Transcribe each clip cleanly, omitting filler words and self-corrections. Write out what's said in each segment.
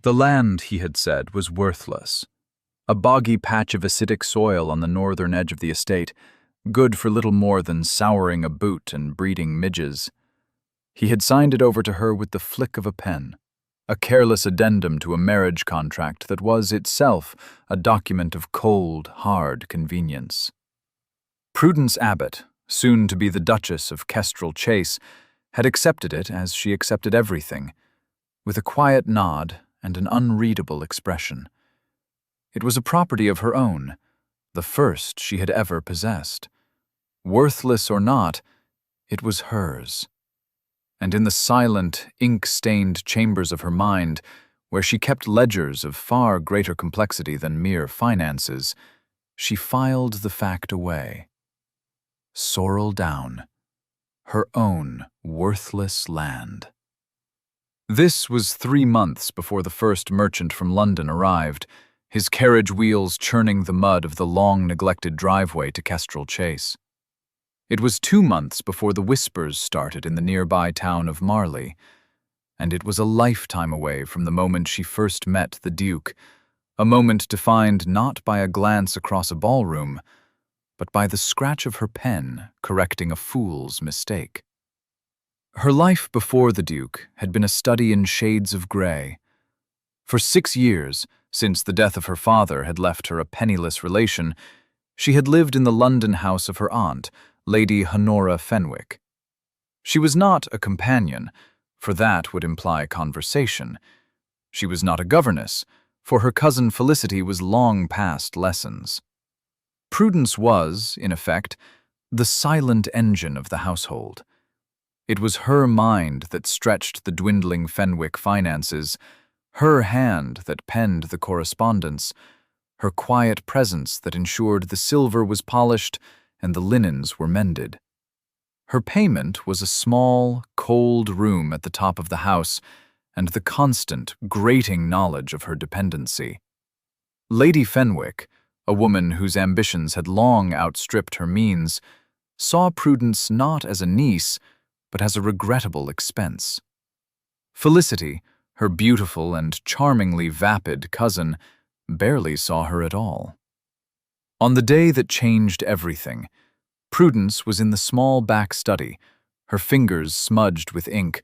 The land, he had said, was worthless. A boggy patch of acidic soil on the northern edge of the estate, good for little more than souring a boot and breeding midges. He had signed it over to her with the flick of a pen, a careless addendum to a marriage contract that was itself a document of cold, hard convenience. Prudence Abbott, soon to be the Duchess of Kestrel Chase, had accepted it as she accepted everything, with a quiet nod and an unreadable expression. It was a property of her own, the first she had ever possessed. Worthless or not, it was hers. And in the silent, ink-stained chambers of her mind, where she kept ledgers of far greater complexity than mere finances, she filed the fact away. Sorrel Down, her own worthless land. This was 3 months before the first merchant from London arrived, his carriage wheels churning the mud of the long-neglected driveway to Kestrel Chase. It was 2 months before the whispers started in the nearby town of Marley, and it was a lifetime away from the moment she first met the Duke, a moment defined not by a glance across a ballroom, but by the scratch of her pen correcting a fool's mistake. Her life before the Duke had been a study in shades of grey. For 6 years, since the death of her father had left her a penniless relation, she had lived in the London house of her aunt, Lady Honora Fenwick. She was not a companion, for that would imply conversation. She was not a governess, for her cousin Felicity was long past lessons. Prudence was, in effect, the silent engine of the household. It was her mind that stretched the dwindling Fenwick finances, her hand that penned the correspondence, her quiet presence that ensured the silver was polished and the linens were mended. Her payment was a small, cold room at the top of the house and the constant, grating knowledge of her dependency. Lady Fenwick, a woman whose ambitions had long outstripped her means, saw Prudence not as a niece, but as a regrettable expense. Felicity, her beautiful and charmingly vapid cousin, barely saw her at all. On the day that changed everything, Prudence was in the small back study, her fingers smudged with ink,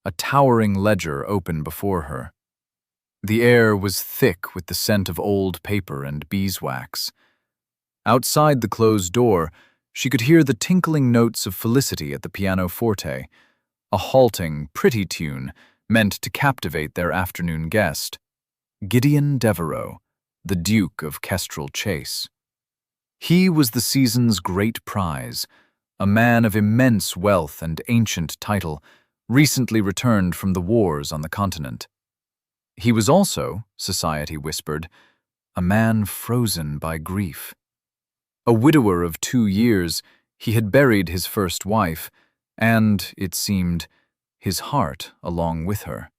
a towering ledger open before her. The air was thick with the scent of old paper and beeswax. Outside the closed door, she could hear the tinkling notes of Felicity at the pianoforte, a halting, pretty tune meant to captivate their afternoon guest, Gideon Devereux, the Duke of Kestrel Chase. He was the season's great prize, a man of immense wealth and ancient title, recently returned from the wars on the continent. He was also, society whispered, a man frozen by grief. A widower of 2 years, he had buried his first wife, and, it seemed, his heart along with her.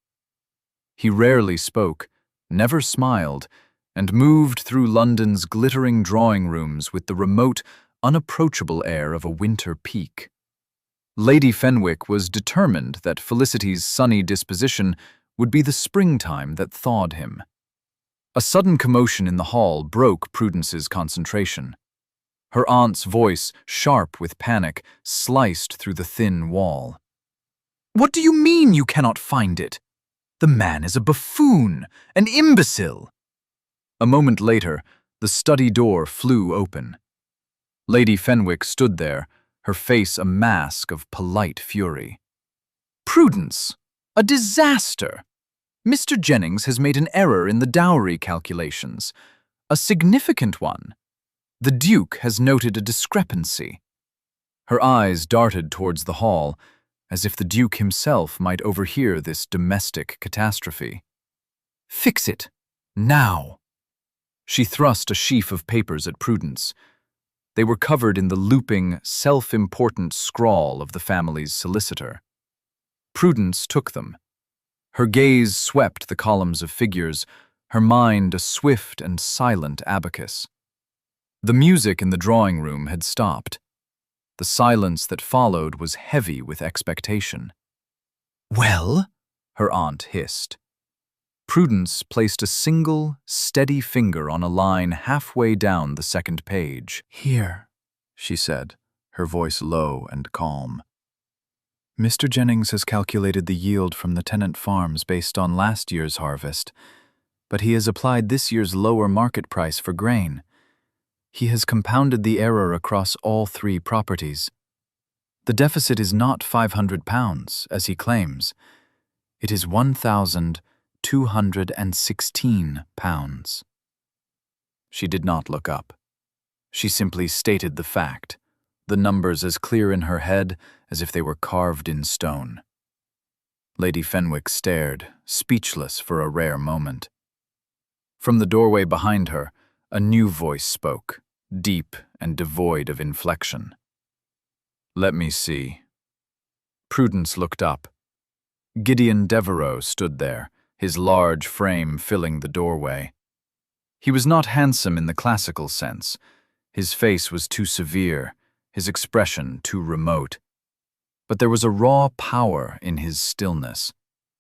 He rarely spoke, never smiled, and moved through London's glittering drawing rooms with the remote, unapproachable air of a winter peak. Lady Fenwick was determined that Felicity's sunny disposition would be the springtime that thawed him. A sudden commotion in the hall broke Prudence's concentration. Her aunt's voice, sharp with panic, sliced through the thin wall. "What do you mean you cannot find it? The man is a buffoon, an imbecile!" A moment later, the study door flew open. Lady Fenwick stood there, her face a mask of polite fury. "Prudence! A disaster! Mr. Jennings has made an error in the dowry calculations, a significant one. The Duke has noted a discrepancy." Her eyes darted towards the hall, as if the Duke himself might overhear this domestic catastrophe. "Fix it, now!" She thrust a sheaf of papers at Prudence. They were covered in the looping, self-important scrawl of the family's solicitor. Prudence took them. Her gaze swept the columns of figures, her mind a swift and silent abacus. The music in the drawing room had stopped. The silence that followed was heavy with expectation. "Well?" her aunt hissed. Prudence placed a single, steady finger on a line halfway down the second page. "Here," she said, her voice low and calm. "Mr. Jennings has calculated the yield from the tenant farms based on last year's harvest, but he has applied this year's lower market price for grain. He has compounded the error across all 3 properties. The deficit is not £500, as he claims. It is £1,216. She did not look up. She simply stated the fact, the numbers as clear in her head as if they were carved in stone. Lady Fenwick stared, speechless for a rare moment. From the doorway behind her, a new voice spoke, deep and devoid of inflection. "Let me see." Prudence looked up. Gideon Devereux stood there, his large frame filling the doorway. He was not handsome in the classical sense. His face was too severe, his expression too remote. But there was a raw power in his stillness,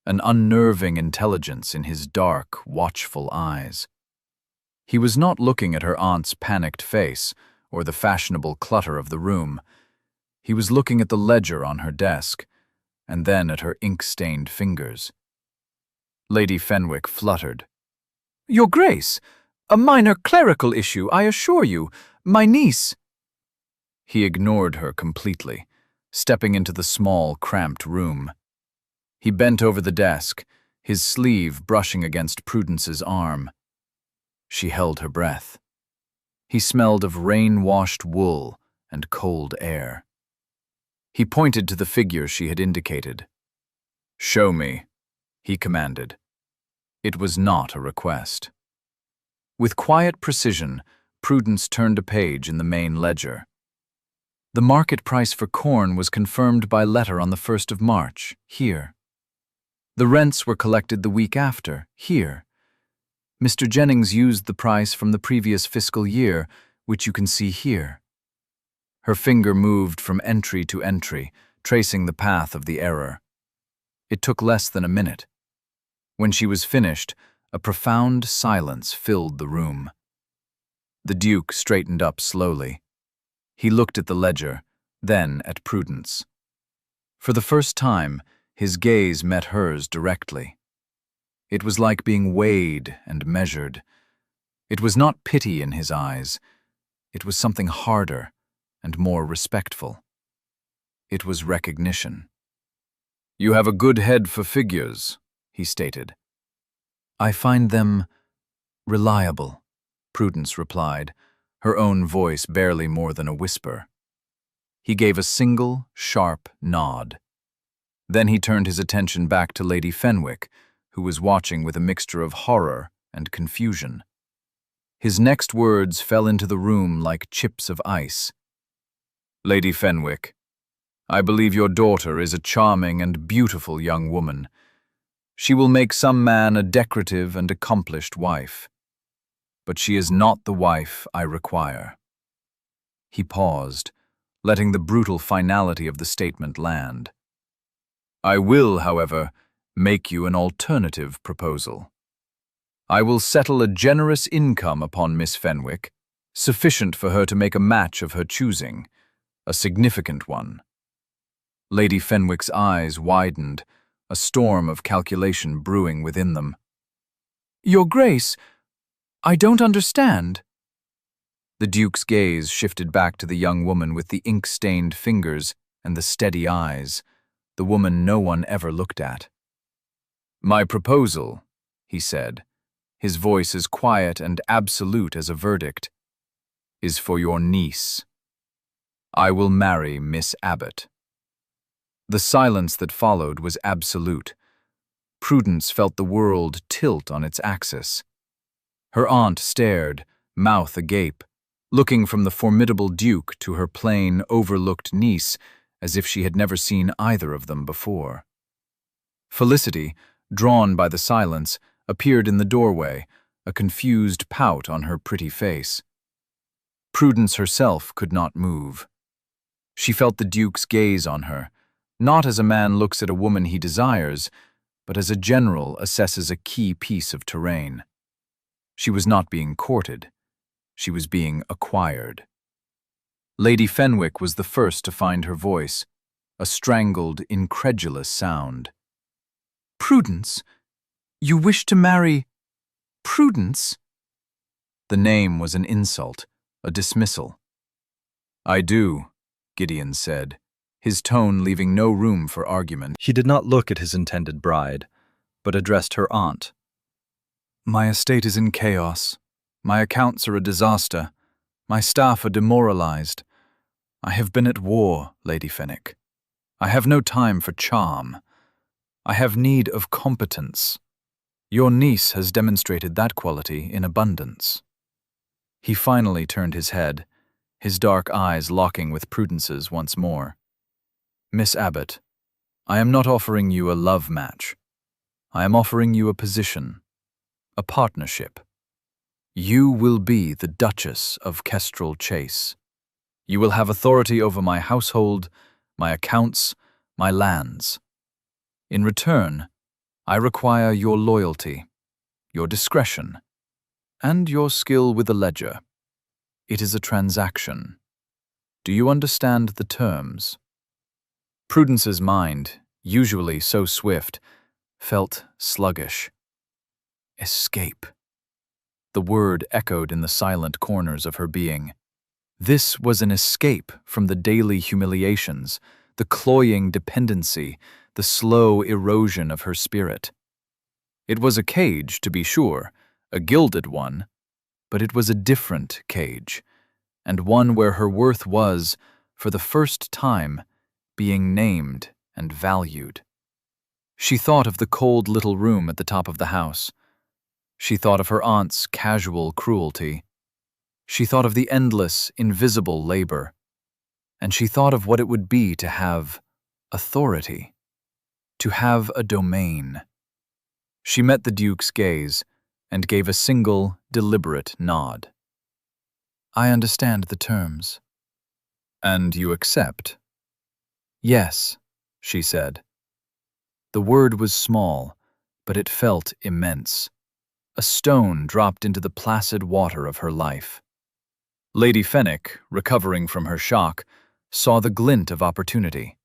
an unnerving intelligence in his dark, watchful eyes. He was not looking at her aunt's panicked face or the fashionable clutter of the room. He was looking at the ledger on her desk, and then at her ink-stained fingers. Lady Fenwick fluttered. "Your Grace, a minor clerical issue, I assure you. My niece—" He ignored her completely, stepping into the small, cramped room. He bent over the desk, his sleeve brushing against Prudence's arm. She held her breath. He smelled of rain-washed wool and cold air. He pointed to the figure she had indicated. "Show me," he commanded. It was not a request. With quiet precision, Prudence turned a page in the main ledger. The market price for corn was confirmed by letter on the 1st of March, here. The rents were collected the week after, here. Mr. Jennings used the price from the previous fiscal year, which you can see here. Her finger moved from entry to entry, tracing the path of the error. It took less than a minute. When she was finished, a profound silence filled the room. The Duke straightened up slowly. He looked at the ledger, then at Prudence. For the first time, his gaze met hers directly. It was like being weighed and measured. It was not pity in his eyes. It was something harder and more respectful. It was recognition. "You have a good head for figures," he stated. "I find them reliable," Prudence replied, her own voice barely more than a whisper. He gave a single, sharp nod. Then he turned his attention back to Lady Fenwick, who was watching with a mixture of horror and confusion. His next words fell into the room like chips of ice. "Lady Fenwick, I believe your daughter is a charming and beautiful young woman. She will make some man a decorative and accomplished wife. But she is not the wife I require." He paused, letting the brutal finality of the statement land. "I will, however, make you an alternative proposal. I will settle a generous income upon Miss Fenwick, sufficient for her to make a match of her choosing, a significant one." Lady Fenwick's eyes widened, a storm of calculation brewing within them. "Your Grace, I don't understand." The Duke's gaze shifted back to the young woman with the ink-stained fingers and the steady eyes, the woman no one ever looked at. "My proposal," he said, his voice as quiet and absolute as a verdict, "is for your niece. I will marry Miss Abbott." The silence that followed was absolute. Prudence felt the world tilt on its axis. Her aunt stared, mouth agape, looking from the formidable Duke to her plain, overlooked niece as if she had never seen either of them before. Felicity, drawn by the silence, appeared in the doorway, a confused pout on her pretty face. Prudence herself could not move. She felt the Duke's gaze on her, not as a man looks at a woman he desires, but as a general assesses a key piece of terrain. She was not being courted. She was being acquired. Lady Fenwick was the first to find her voice, a strangled, incredulous sound. Prudence? You wish to marry Prudence? The name was an insult, a dismissal. I do, Gideon said, his tone leaving no room for argument. He did not look at his intended bride, but addressed her aunt. My estate is in chaos. My accounts are a disaster. My staff are demoralized. I have been at war, Lady Fenwick. I have no time for charm. I have need of competence. Your niece has demonstrated that quality in abundance. He finally turned his head, his dark eyes locking with Prudence's once more. Miss Abbott, I am not offering you a love match. I am offering you a position, a partnership. You will be the Duchess of Kestrel Chase. You will have authority over my household, my accounts, my lands. In return, I require your loyalty, your discretion, and your skill with the ledger. It is a transaction. Do you understand the terms? Prudence's mind, usually so swift, felt sluggish. Escape. The word echoed in the silent corners of her being. This was an escape from the daily humiliations, the cloying dependency, the slow erosion of her spirit. It was a cage, to be sure, a gilded one, but it was a different cage, and one where her worth was, for the first time, being named and valued. She thought of the cold little room at the top of the house. She thought of her aunt's casual cruelty. She thought of the endless, invisible labor. And she thought of what it would be to have authority, to have a domain. She met the Duke's gaze and gave a single, deliberate nod. I understand the terms. And you accept? Yes, she said. The word was small, but it felt immense. A stone dropped into the placid water of her life. Lady Fenwick, recovering from her shock, saw the glint of opportunity.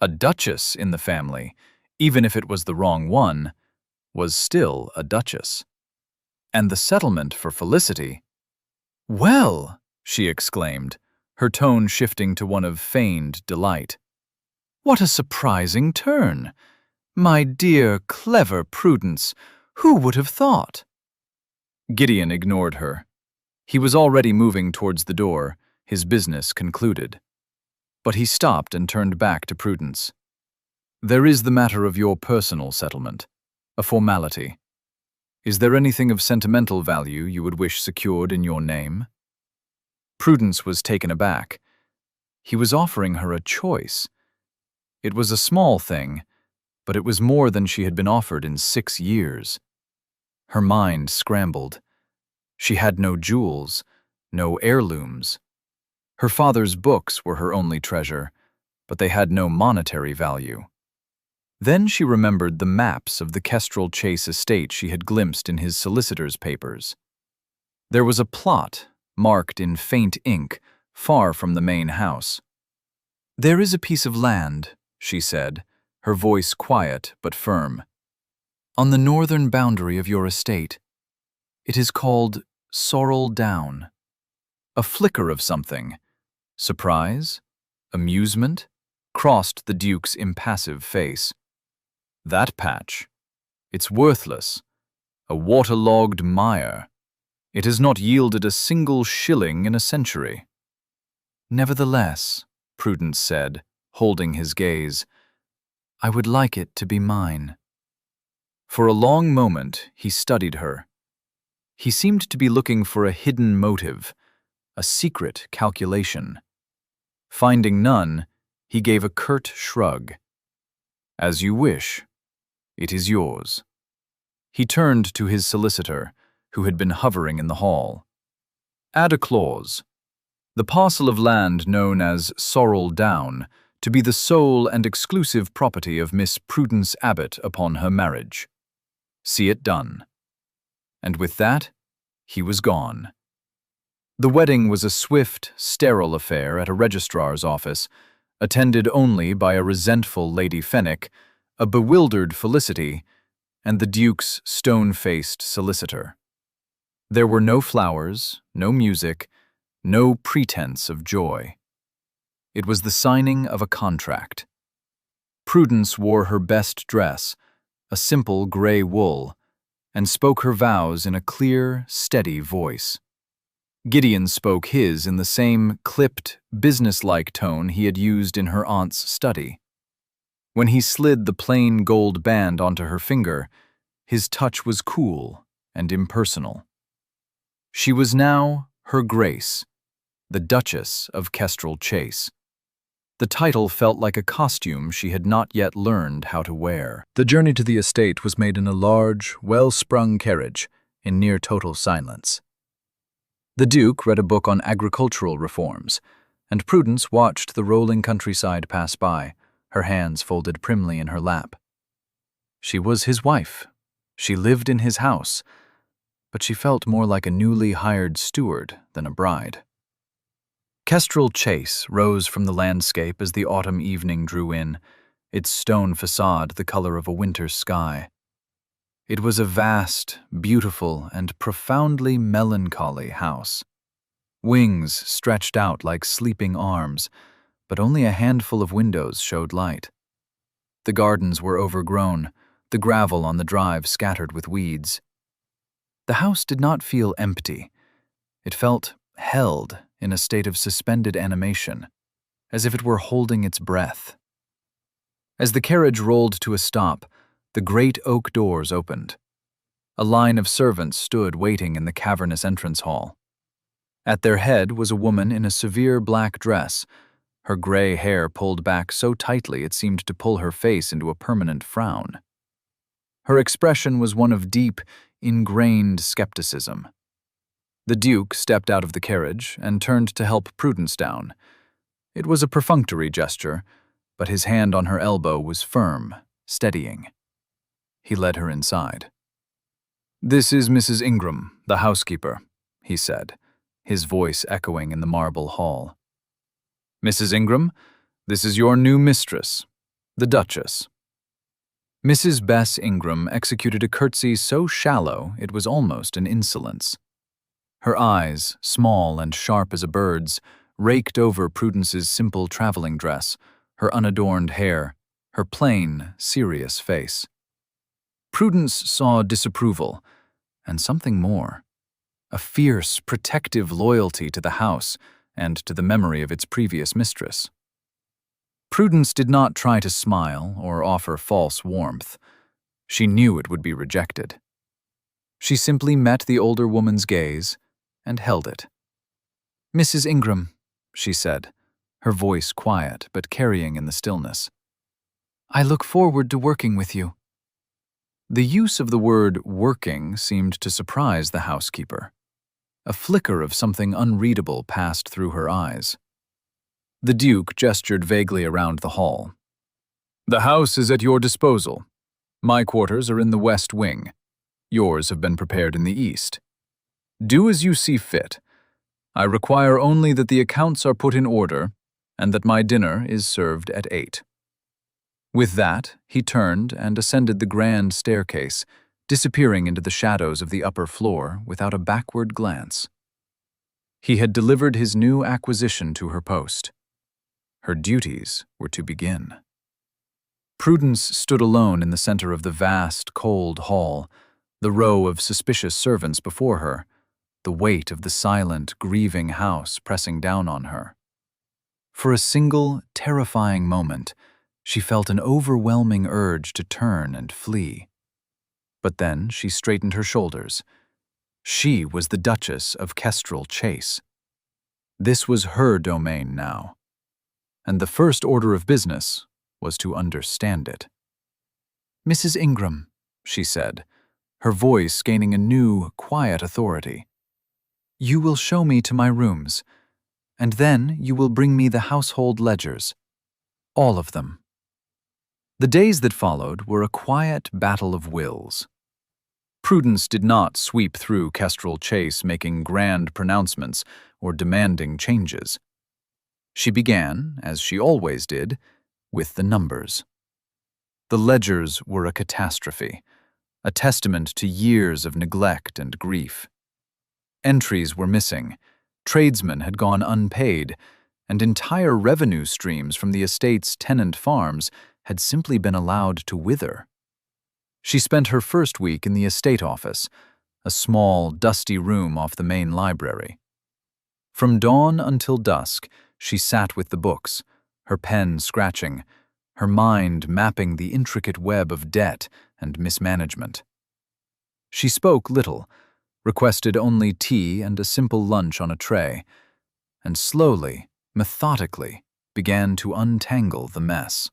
A duchess in the family, even if it was the wrong one, was still a duchess. And the settlement for Felicity— Well, she exclaimed, her tone shifting to one of feigned delight. What a surprising turn! My dear, clever Prudence, who would have thought? Gideon ignored her. He was already moving towards the door, his business concluded. But he stopped and turned back to Prudence. There is the matter of your personal settlement, a formality. Is there anything of sentimental value you would wish secured in your name? Prudence was taken aback. He was offering her a choice. It was a small thing, but it was more than she had been offered in 6 years. Her mind scrambled. She had no jewels, no heirlooms. Her father's books were her only treasure, but they had no monetary value. Then she remembered the maps of the Kestrel Chase estate she had glimpsed in his solicitor's papers. There was a plot, marked in faint ink, far from the main house. There is a piece of land, she said, her voice quiet but firm, on the northern boundary of your estate. It is called Sorrel Down. A flicker of something, surprise, amusement, crossed the Duke's impassive face. That patch. It's worthless. A waterlogged mire. It has not yielded a single shilling in a century. Nevertheless, Prudence said, holding his gaze, I would like it to be mine. For a long moment, he studied her. He seemed to be looking for a hidden motive, a secret calculation. Finding none, he gave a curt shrug. As you wish. It is yours. He turned to his solicitor, who had been hovering in the hall. Add a clause. The parcel of land known as Sorrel Down, to be the sole and exclusive property of Miss Prudence Abbott upon her marriage. See it done. And with that, he was gone. The wedding was a swift, sterile affair at a registrar's office, attended only by a resentful Lady Fenwick, a bewildered Felicity, and the Duke's stone-faced solicitor. There were no flowers, no music, no pretense of joy. It was the signing of a contract. Prudence wore her best dress, a simple gray wool, and spoke her vows in a clear, steady voice. Gideon spoke his in the same clipped, businesslike tone he had used in her aunt's study. When he slid the plain gold band onto her finger, his touch was cool and impersonal. She was now Her Grace, the Duchess of Kestrel Chase. The title felt like a costume she had not yet learned how to wear. The journey to the estate was made in a large, well-sprung carriage, in near total silence. The Duke read a book on agricultural reforms, and Prudence watched the rolling countryside pass by, her hands folded primly in her lap. She was his wife. She lived in his house, but she felt more like a newly hired steward than a bride. Kestrel Chase rose from the landscape as the autumn evening drew in, its stone facade the color of a winter sky. It was a vast, beautiful, and profoundly melancholy house. Wings stretched out like sleeping arms, but only a handful of windows showed light. The gardens were overgrown, the gravel on the drive scattered with weeds. The house did not feel empty. It felt held in a state of suspended animation, as if it were holding its breath. As the carriage rolled to a stop, the great oak doors opened. A line of servants stood waiting in the cavernous entrance hall. At their head was a woman in a severe black dress, her gray hair pulled back so tightly it seemed to pull her face into a permanent frown. Her expression was one of deep, ingrained skepticism. The Duke stepped out of the carriage and turned to help Prudence down. It was a perfunctory gesture, but his hand on her elbow was firm, steadying. He led her inside. "This is Mrs. Ingram, the housekeeper," he said, his voice echoing in the marble hall. "Mrs. Ingram, this is your new mistress, the Duchess." Mrs. Bess Ingram executed a curtsy so shallow it was almost an insolence. Her eyes, small and sharp as a bird's, raked over Prudence's simple traveling dress, her unadorned hair, her plain, serious face. Prudence saw disapproval, and something more, a fierce, protective loyalty to the house and to the memory of its previous mistress. Prudence did not try to smile or offer false warmth. She knew it would be rejected. She simply met the older woman's gaze and held it. "Mrs. Ingram," she said, her voice quiet but carrying in the stillness. "I look forward to working with you." The use of the word working seemed to surprise the housekeeper. A flicker of something unreadable passed through her eyes. The Duke gestured vaguely around the hall. "The house is at your disposal. My quarters are in the west wing. Yours have been prepared in the east. Do as you see fit. I require only that the accounts are put in order and that my dinner is served at 8. With that, he turned and ascended the grand staircase, disappearing into the shadows of the upper floor without a backward glance. He had delivered his new acquisition to her post. Her duties were to begin. Prudence stood alone in the center of the vast, cold hall, the row of suspicious servants before her, the weight of the silent, grieving house pressing down on her. For a single, terrifying moment, she felt an overwhelming urge to turn and flee. But then she straightened her shoulders. She was the Duchess of Kestrel Chase. This was her domain now, and the first order of business was to understand it. "Mrs. Ingram," she said, her voice gaining a new, quiet authority. "You will show me to my rooms, and then you will bring me the household ledgers. All of them. The days that followed were a quiet battle of wills. Prudence did not sweep through Kestrel Chase making grand pronouncements or demanding changes. She began, as she always did, with the numbers. The ledgers were a catastrophe, a testament to years of neglect and grief. Entries were missing, tradesmen had gone unpaid, and entire revenue streams from the estate's tenant farms had simply been allowed to wither. She spent her first week in the estate office, a small, dusty room off the main library. From dawn until dusk, she sat with the books, her pen scratching, her mind mapping the intricate web of debt and mismanagement. She spoke little, requested only tea and a simple lunch on a tray, and slowly, methodically, began to untangle the mess.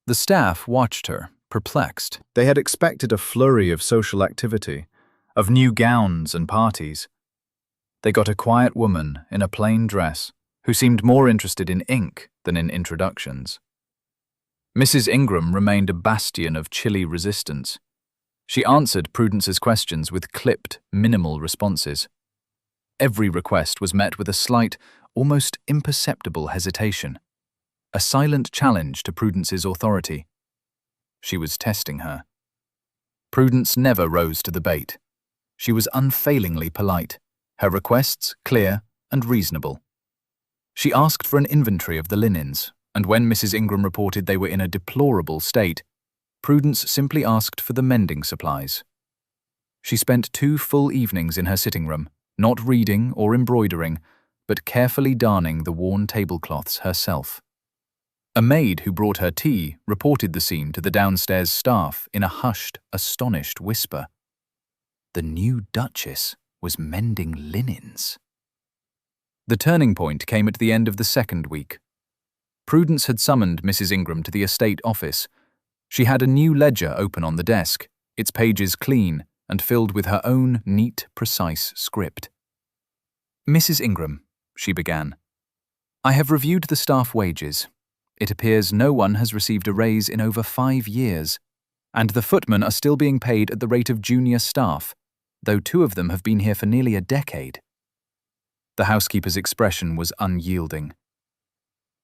The staff watched her, perplexed. They had expected a flurry of social activity, of new gowns and parties. They got a quiet woman in a plain dress who seemed more interested in ink than in introductions. Mrs. Ingram remained a bastion of chilly resistance. She answered Prudence's questions with clipped, minimal responses. Every request was met with a slight, almost imperceptible hesitation, a silent challenge to Prudence's authority. She was testing her. Prudence never rose to the bait. She was unfailingly polite, her requests clear and reasonable. She asked for an inventory of the linens, and when Mrs. Ingram reported they were in a deplorable state, Prudence simply asked for the mending supplies. She spent 2 full evenings in her sitting room, not reading or embroidering, but carefully darning the worn tablecloths herself. A maid who brought her tea reported the scene to the downstairs staff in a hushed, astonished whisper. The new Duchess was mending linens. The turning point came at the end of the second week. Prudence had summoned Mrs. Ingram to the estate office. She had a new ledger open on the desk, its pages clean and filled with her own neat, precise script. Mrs. Ingram, she began, I have reviewed the staff wages. It appears no one has received a raise in over 5 years, and the footmen are still being paid at the rate of junior staff, though 2 of them have been here for nearly a decade. The housekeeper's expression was unyielding.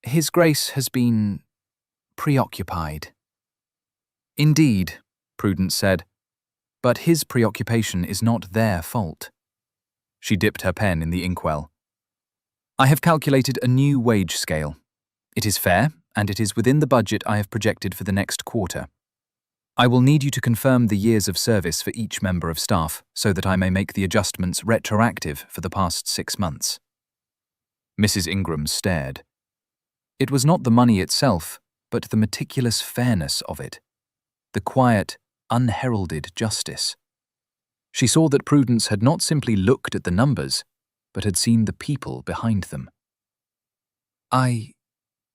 His Grace has been preoccupied. Indeed, Prudence said, but his preoccupation is not their fault. She dipped her pen in the inkwell. I have calculated a new wage scale. It is fair, and it is within the budget I have projected for the next quarter. I will need you to confirm the years of service for each member of staff so that I may make the adjustments retroactive for the past 6 months. Mrs. Ingram stared. It was not the money itself, but the meticulous fairness of it, the quiet, unheralded justice. She saw that Prudence had not simply looked at the numbers, but had seen the people behind them.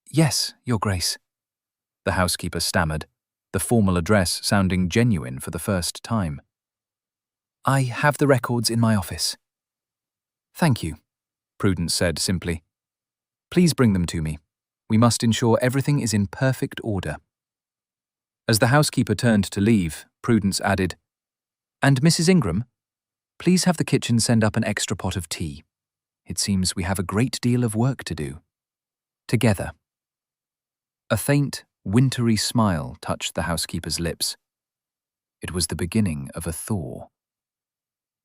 Yes, Your Grace, the housekeeper stammered, the formal address sounding genuine for the first time. I have the records in my office. Thank you, Prudence said simply. Please bring them to me. We must ensure everything is in perfect order. As the housekeeper turned to leave, Prudence added, And Mrs. Ingram, please have the kitchen send up an extra pot of tea. It seems we have a great deal of work to do. Together. A faint, wintry smile touched the housekeeper's lips. It was the beginning of a thaw.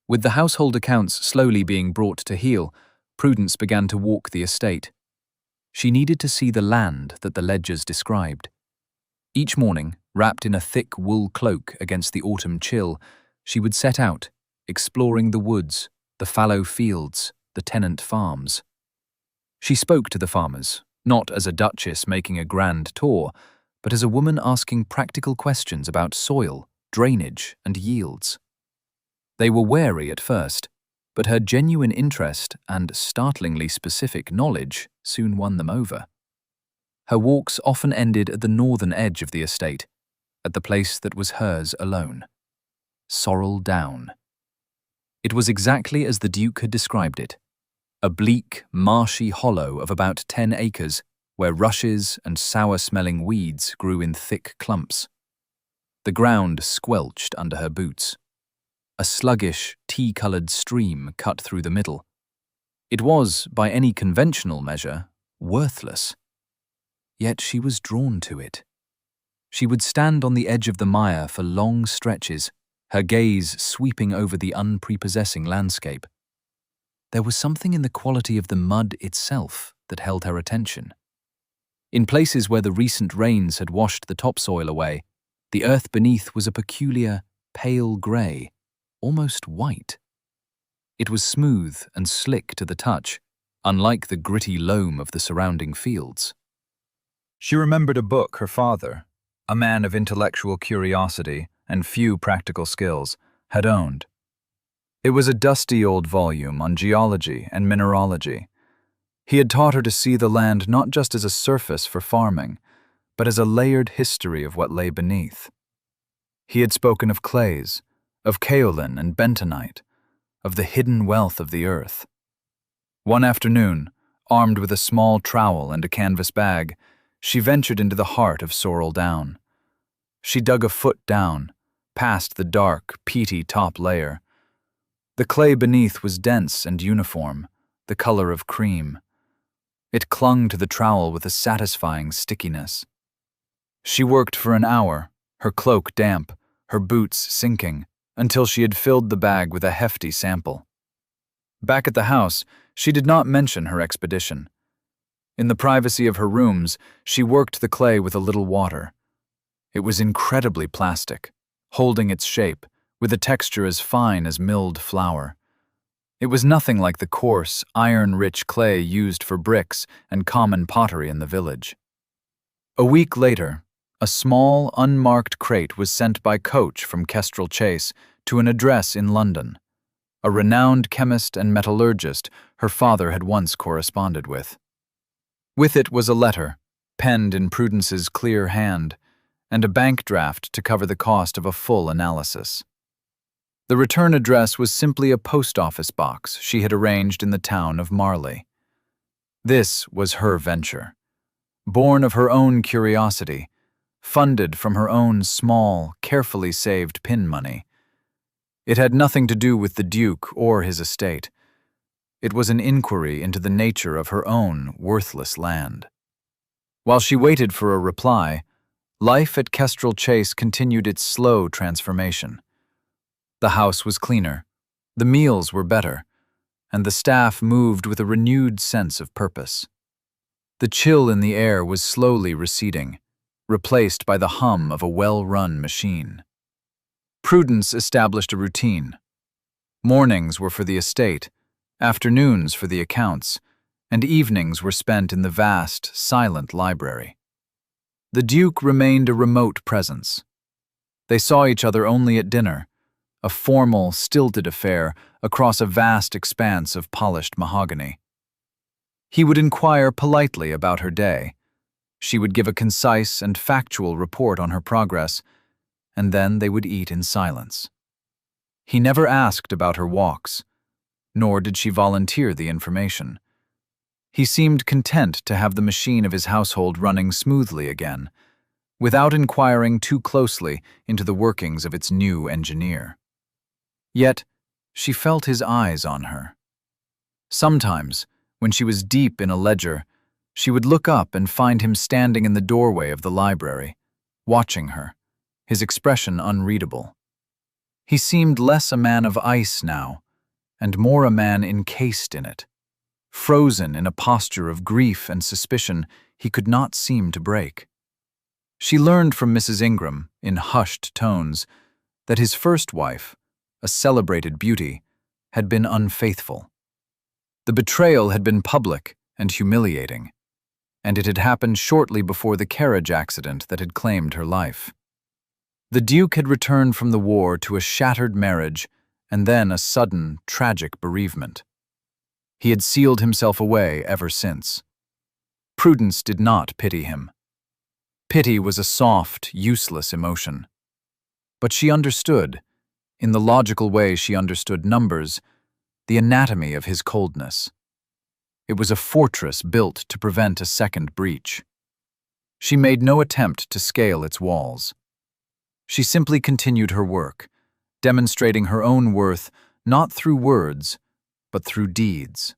With the household accounts slowly being brought to heel, Prudence began to walk the estate. She needed to see the land that the ledgers described. Each morning, wrapped in a thick wool cloak against the autumn chill, she would set out, exploring the woods, the fallow fields, the tenant farms. She spoke to the farmers, not as a duchess making a grand tour, but as a woman asking practical questions about soil, drainage, and yields. They were wary at first, but her genuine interest and startlingly specific knowledge soon won them over. Her walks often ended at the northern edge of the estate, at the place that was hers alone. Sorrel Down. It was exactly as the Duke had described it, a bleak, marshy hollow of about 10 acres, where rushes and sour-smelling weeds grew in thick clumps. The ground squelched under her boots. A sluggish, tea-colored stream cut through the middle. It was, by any conventional measure, worthless. Yet she was drawn to it. She would stand on the edge of the mire for long stretches, her gaze sweeping over the unprepossessing landscape. There was something in the quality of the mud itself that held her attention. In places where the recent rains had washed the topsoil away, the earth beneath was a peculiar, pale grey, almost white. It was smooth and slick to the touch, unlike the gritty loam of the surrounding fields. She remembered a book her father, a man of intellectual curiosity and few practical skills, had owned. It was a dusty old volume on geology and mineralogy. He had taught her to see the land not just as a surface for farming, but as a layered history of what lay beneath. He had spoken of clays, of kaolin and bentonite, of the hidden wealth of the earth. One afternoon, armed with a small trowel and a canvas bag, she ventured into the heart of Sorrel Down. She dug a foot down, past the dark, peaty top layer. The clay beneath was dense and uniform, the color of cream. It clung to the trowel with a satisfying stickiness. She worked for an hour, her cloak damp, her boots sinking, until she had filled the bag with a hefty sample. Back at the house, she did not mention her expedition. In the privacy of her rooms, she worked the clay with a little water. It was incredibly plastic, holding its shape, with a texture as fine as milled flour. It was nothing like the coarse, iron-rich clay used for bricks and common pottery in the village. A week later, a small, unmarked crate was sent by coach from Kestrel Chase to an address in London. A renowned chemist and metallurgist her father had once corresponded with. With it was a letter, penned in Prudence's clear hand, and a bank draft to cover the cost of a full analysis. The return address was simply a post office box she had arranged in the town of Marley. This was her venture, born of her own curiosity, funded from her own small, carefully saved pin money. It had nothing to do with the Duke or his estate. It was an inquiry into the nature of her own worthless land. While she waited for a reply, life at Kestrel Chase continued its slow transformation. The house was cleaner, the meals were better, and the staff moved with a renewed sense of purpose. The chill in the air was slowly receding, replaced by the hum of a well-run machine. Prudence established a routine. Mornings were for the estate, afternoons for the accounts, and evenings were spent in the vast, silent library. The Duke remained a remote presence. They saw each other only at dinner, a formal, stilted affair across a vast expanse of polished mahogany. He would inquire politely about her day. She would give a concise and factual report on her progress, and then they would eat in silence. He never asked about her walks, nor did she volunteer the information. He seemed content to have the machine of his household running smoothly again, without inquiring too closely into the workings of its new engineer. Yet, she felt his eyes on her. Sometimes, when she was deep in a ledger, she would look up and find him standing in the doorway of the library, watching her, his expression unreadable. He seemed less a man of ice now, and more a man encased in it, frozen in a posture of grief and suspicion he could not seem to break. She learned from Mrs. Ingram, in hushed tones, that his first wife, a celebrated beauty, had been unfaithful. The betrayal had been public and humiliating, and it had happened shortly before the carriage accident that had claimed her life. The Duke had returned from the war to a shattered marriage and then a sudden, tragic bereavement. He had sealed himself away ever since. Prudence did not pity him. Pity was a soft, useless emotion. But she understood, in the logical way she understood numbers, the anatomy of his coldness. It was a fortress built to prevent a second breach. She made no attempt to scale its walls. She simply continued her work, demonstrating her own worth not through words, but through deeds.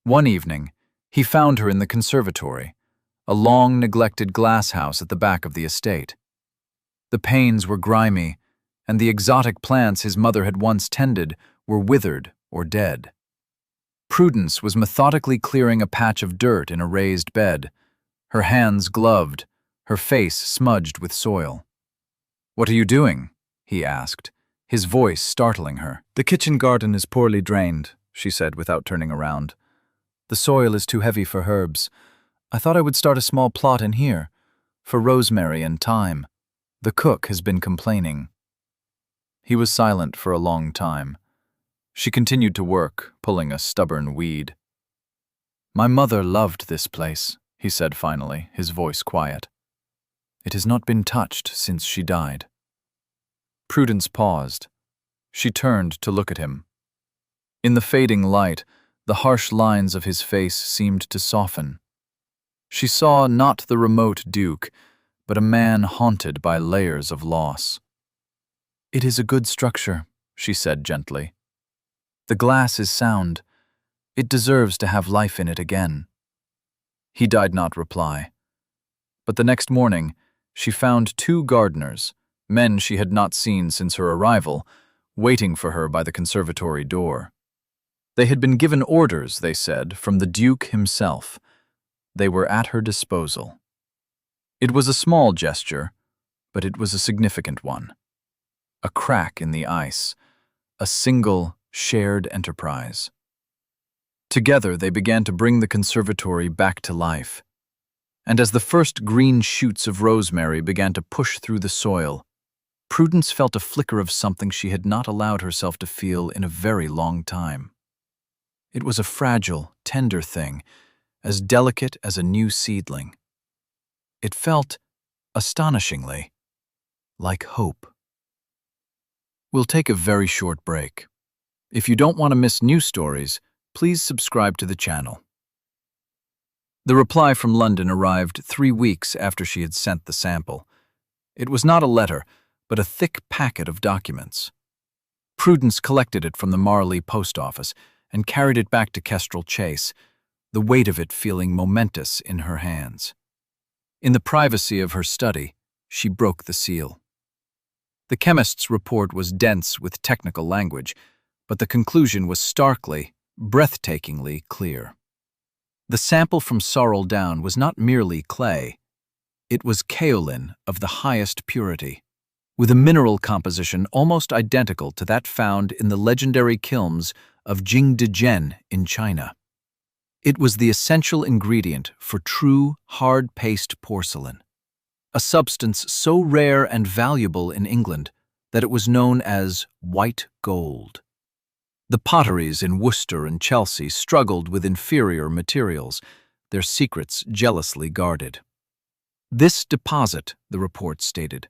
One evening, he found her in the conservatory, a long-neglected glass house at the back of the estate. The panes were grimy, and the exotic plants his mother had once tended were withered or dead. Prudence was methodically clearing a patch of dirt in a raised bed, her hands gloved, her face smudged with soil. "What are you doing?" he asked, his voice startling her. "The kitchen garden is poorly drained," she said without turning around. "The soil is too heavy for herbs. I thought I would start a small plot in here, for rosemary and thyme. The cook has been complaining." He was silent for a long time. She continued to work, pulling a stubborn weed. "My mother loved this place," he said finally, his voice quiet. "It has not been touched since she died." Prudence paused. She turned to look at him. In the fading light, the harsh lines of his face seemed to soften. She saw not the remote Duke, but a man haunted by layers of loss. "It is a good structure," she said gently. "The glass is sound. It deserves to have life in it again." He did not reply. But the next morning, she found 2 gardeners, men she had not seen since her arrival, waiting for her by the conservatory door. They had been given orders, they said, from the Duke himself. They were at her disposal. It was a small gesture, but it was a significant one. A crack in the ice, a single, shared enterprise. Together they began to bring the conservatory back to life. And as the first green shoots of rosemary began to push through the soil, Prudence felt a flicker of something she had not allowed herself to feel in a very long time. It was a fragile, tender thing, as delicate as a new seedling. It felt, astonishingly, like hope. We'll take a very short break. If you don't want to miss new stories, please subscribe to the channel. The reply from London arrived 3 weeks after she had sent the sample. It was not a letter, but a thick packet of documents. Prudence collected it from the Marley post office and carried it back to Kestrel Chase, the weight of it feeling momentous in her hands. In the privacy of her study, she broke the seal. The chemist's report was dense with technical language, but the conclusion was starkly, breathtakingly clear. The sample from Sorrel Down was not merely clay. It was kaolin of the highest purity, with a mineral composition almost identical to that found in the legendary kilns of Jingdezhen in China. It was the essential ingredient for true, hard-paste porcelain, a substance so rare and valuable in England that it was known as white gold. The potteries in Worcester and Chelsea struggled with inferior materials, their secrets jealously guarded. This deposit, the report stated,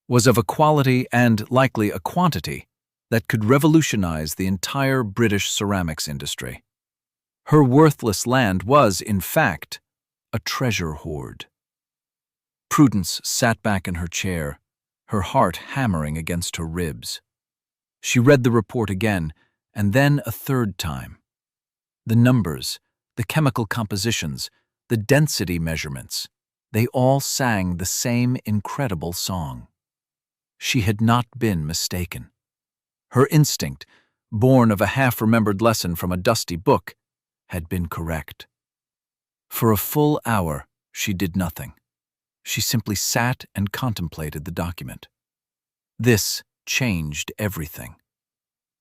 was of a quality and likely a quantity that could revolutionize the entire British ceramics industry. Her worthless land was, in fact, a treasure hoard. Prudence sat back in her chair, her heart hammering against her ribs. She read the report again, and then a third time. The numbers, the chemical compositions, the density measurements, they all sang the same incredible song. She had not been mistaken. Her instinct, born of a half-remembered lesson from a dusty book, had been correct. For a full hour, she did nothing. She simply sat and contemplated the document. This changed everything.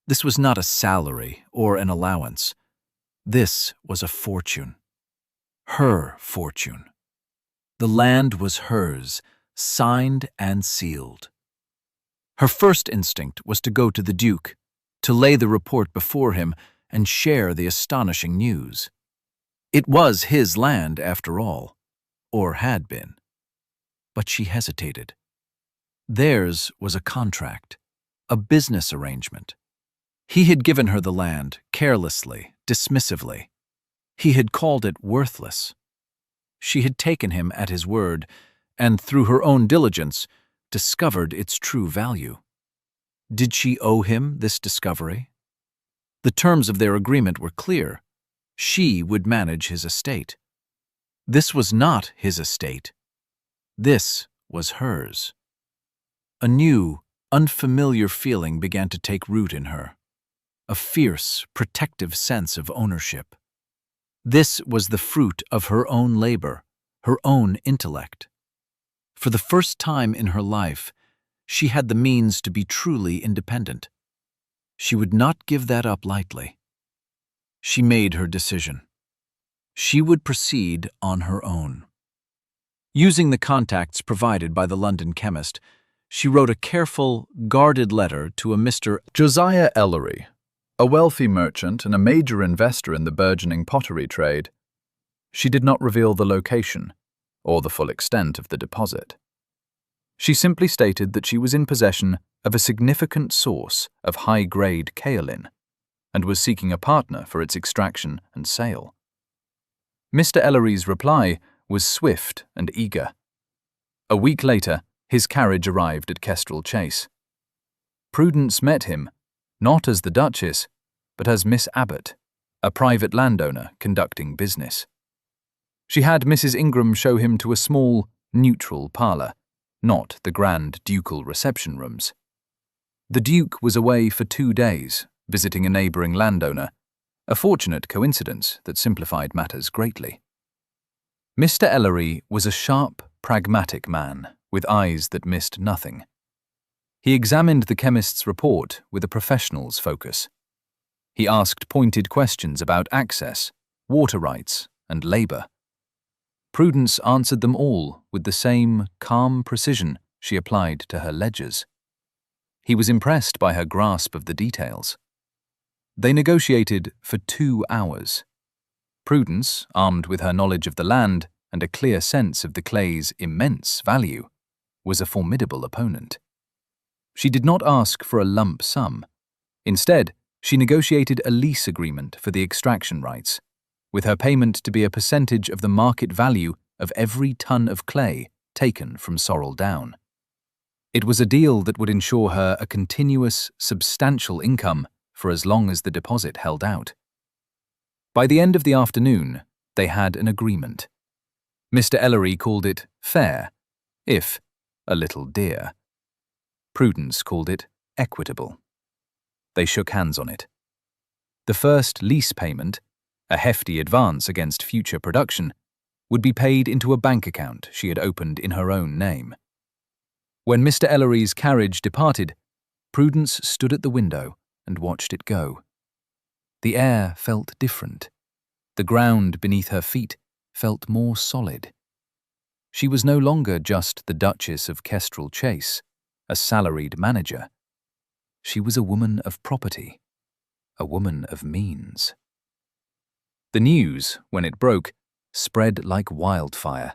This was not a salary or an allowance. This was a fortune. Her fortune. The land was hers, signed and sealed. Her first instinct was to go to the Duke, to lay the report before him and share the astonishing news. It was his land, after all, or had been. But she hesitated. Theirs was a contract, a business arrangement. He had given her the land, carelessly, dismissively. He had called it worthless. She had taken him at his word, and through her own diligence, discovered its true value. Did she owe him this discovery? The terms of their agreement were clear. She would manage his estate. This was not his estate. This was hers. A new, unfamiliar feeling began to take root in her. A fierce, protective sense of ownership. This was the fruit of her own labor, her own intellect. For the first time in her life, she had the means to be truly independent. She would not give that up lightly. She made her decision. She would proceed on her own. Using the contacts provided by the London chemist, she wrote a careful, guarded letter to a Mr. Josiah Ellery, a wealthy merchant and a major investor in the burgeoning pottery trade. She did not reveal the location or the full extent of the deposit. She simply stated that she was in possession of a significant source of high-grade kaolin and was seeking a partner for its extraction and sale. Mr. Ellery's reply was swift and eager. A week later, his carriage arrived at Kestrel Chase. Prudence met him, not as the Duchess, but as Miss Abbott, a private landowner conducting business. She had Mrs. Ingram show him to a small, neutral parlour, not the grand ducal reception rooms. The Duke was away for 2 days, visiting a neighbouring landowner, a fortunate coincidence that simplified matters greatly. Mr. Ellery was a sharp, pragmatic man with eyes that missed nothing. He examined the chemist's report with a professional's focus. He asked pointed questions about access, water rights, and labour. Prudence answered them all with the same calm precision she applied to her ledgers. He was impressed by her grasp of the details. They negotiated for 2 hours. Prudence, armed with her knowledge of the land and a clear sense of the clay's immense value, was a formidable opponent. She did not ask for a lump sum. Instead, she negotiated a lease agreement for the extraction rights, with her payment to be a percentage of the market value of every ton of clay taken from Sorrel Down. It was a deal that would ensure her a continuous, substantial income for as long as the deposit held out. By the end of the afternoon, they had an agreement. Mr. Ellery called it fair, if a little dear. Prudence called it equitable. They shook hands on it. The first lease payment, a hefty advance against future production, would be paid into a bank account she had opened in her own name. When Mr. Ellery's carriage departed, Prudence stood at the window and watched it go. The air felt different. The ground beneath her feet felt more solid. She was no longer just the Duchess of Kestrel Chase, a salaried manager. She was a woman of property, a woman of means. The news, when it broke, spread like wildfire.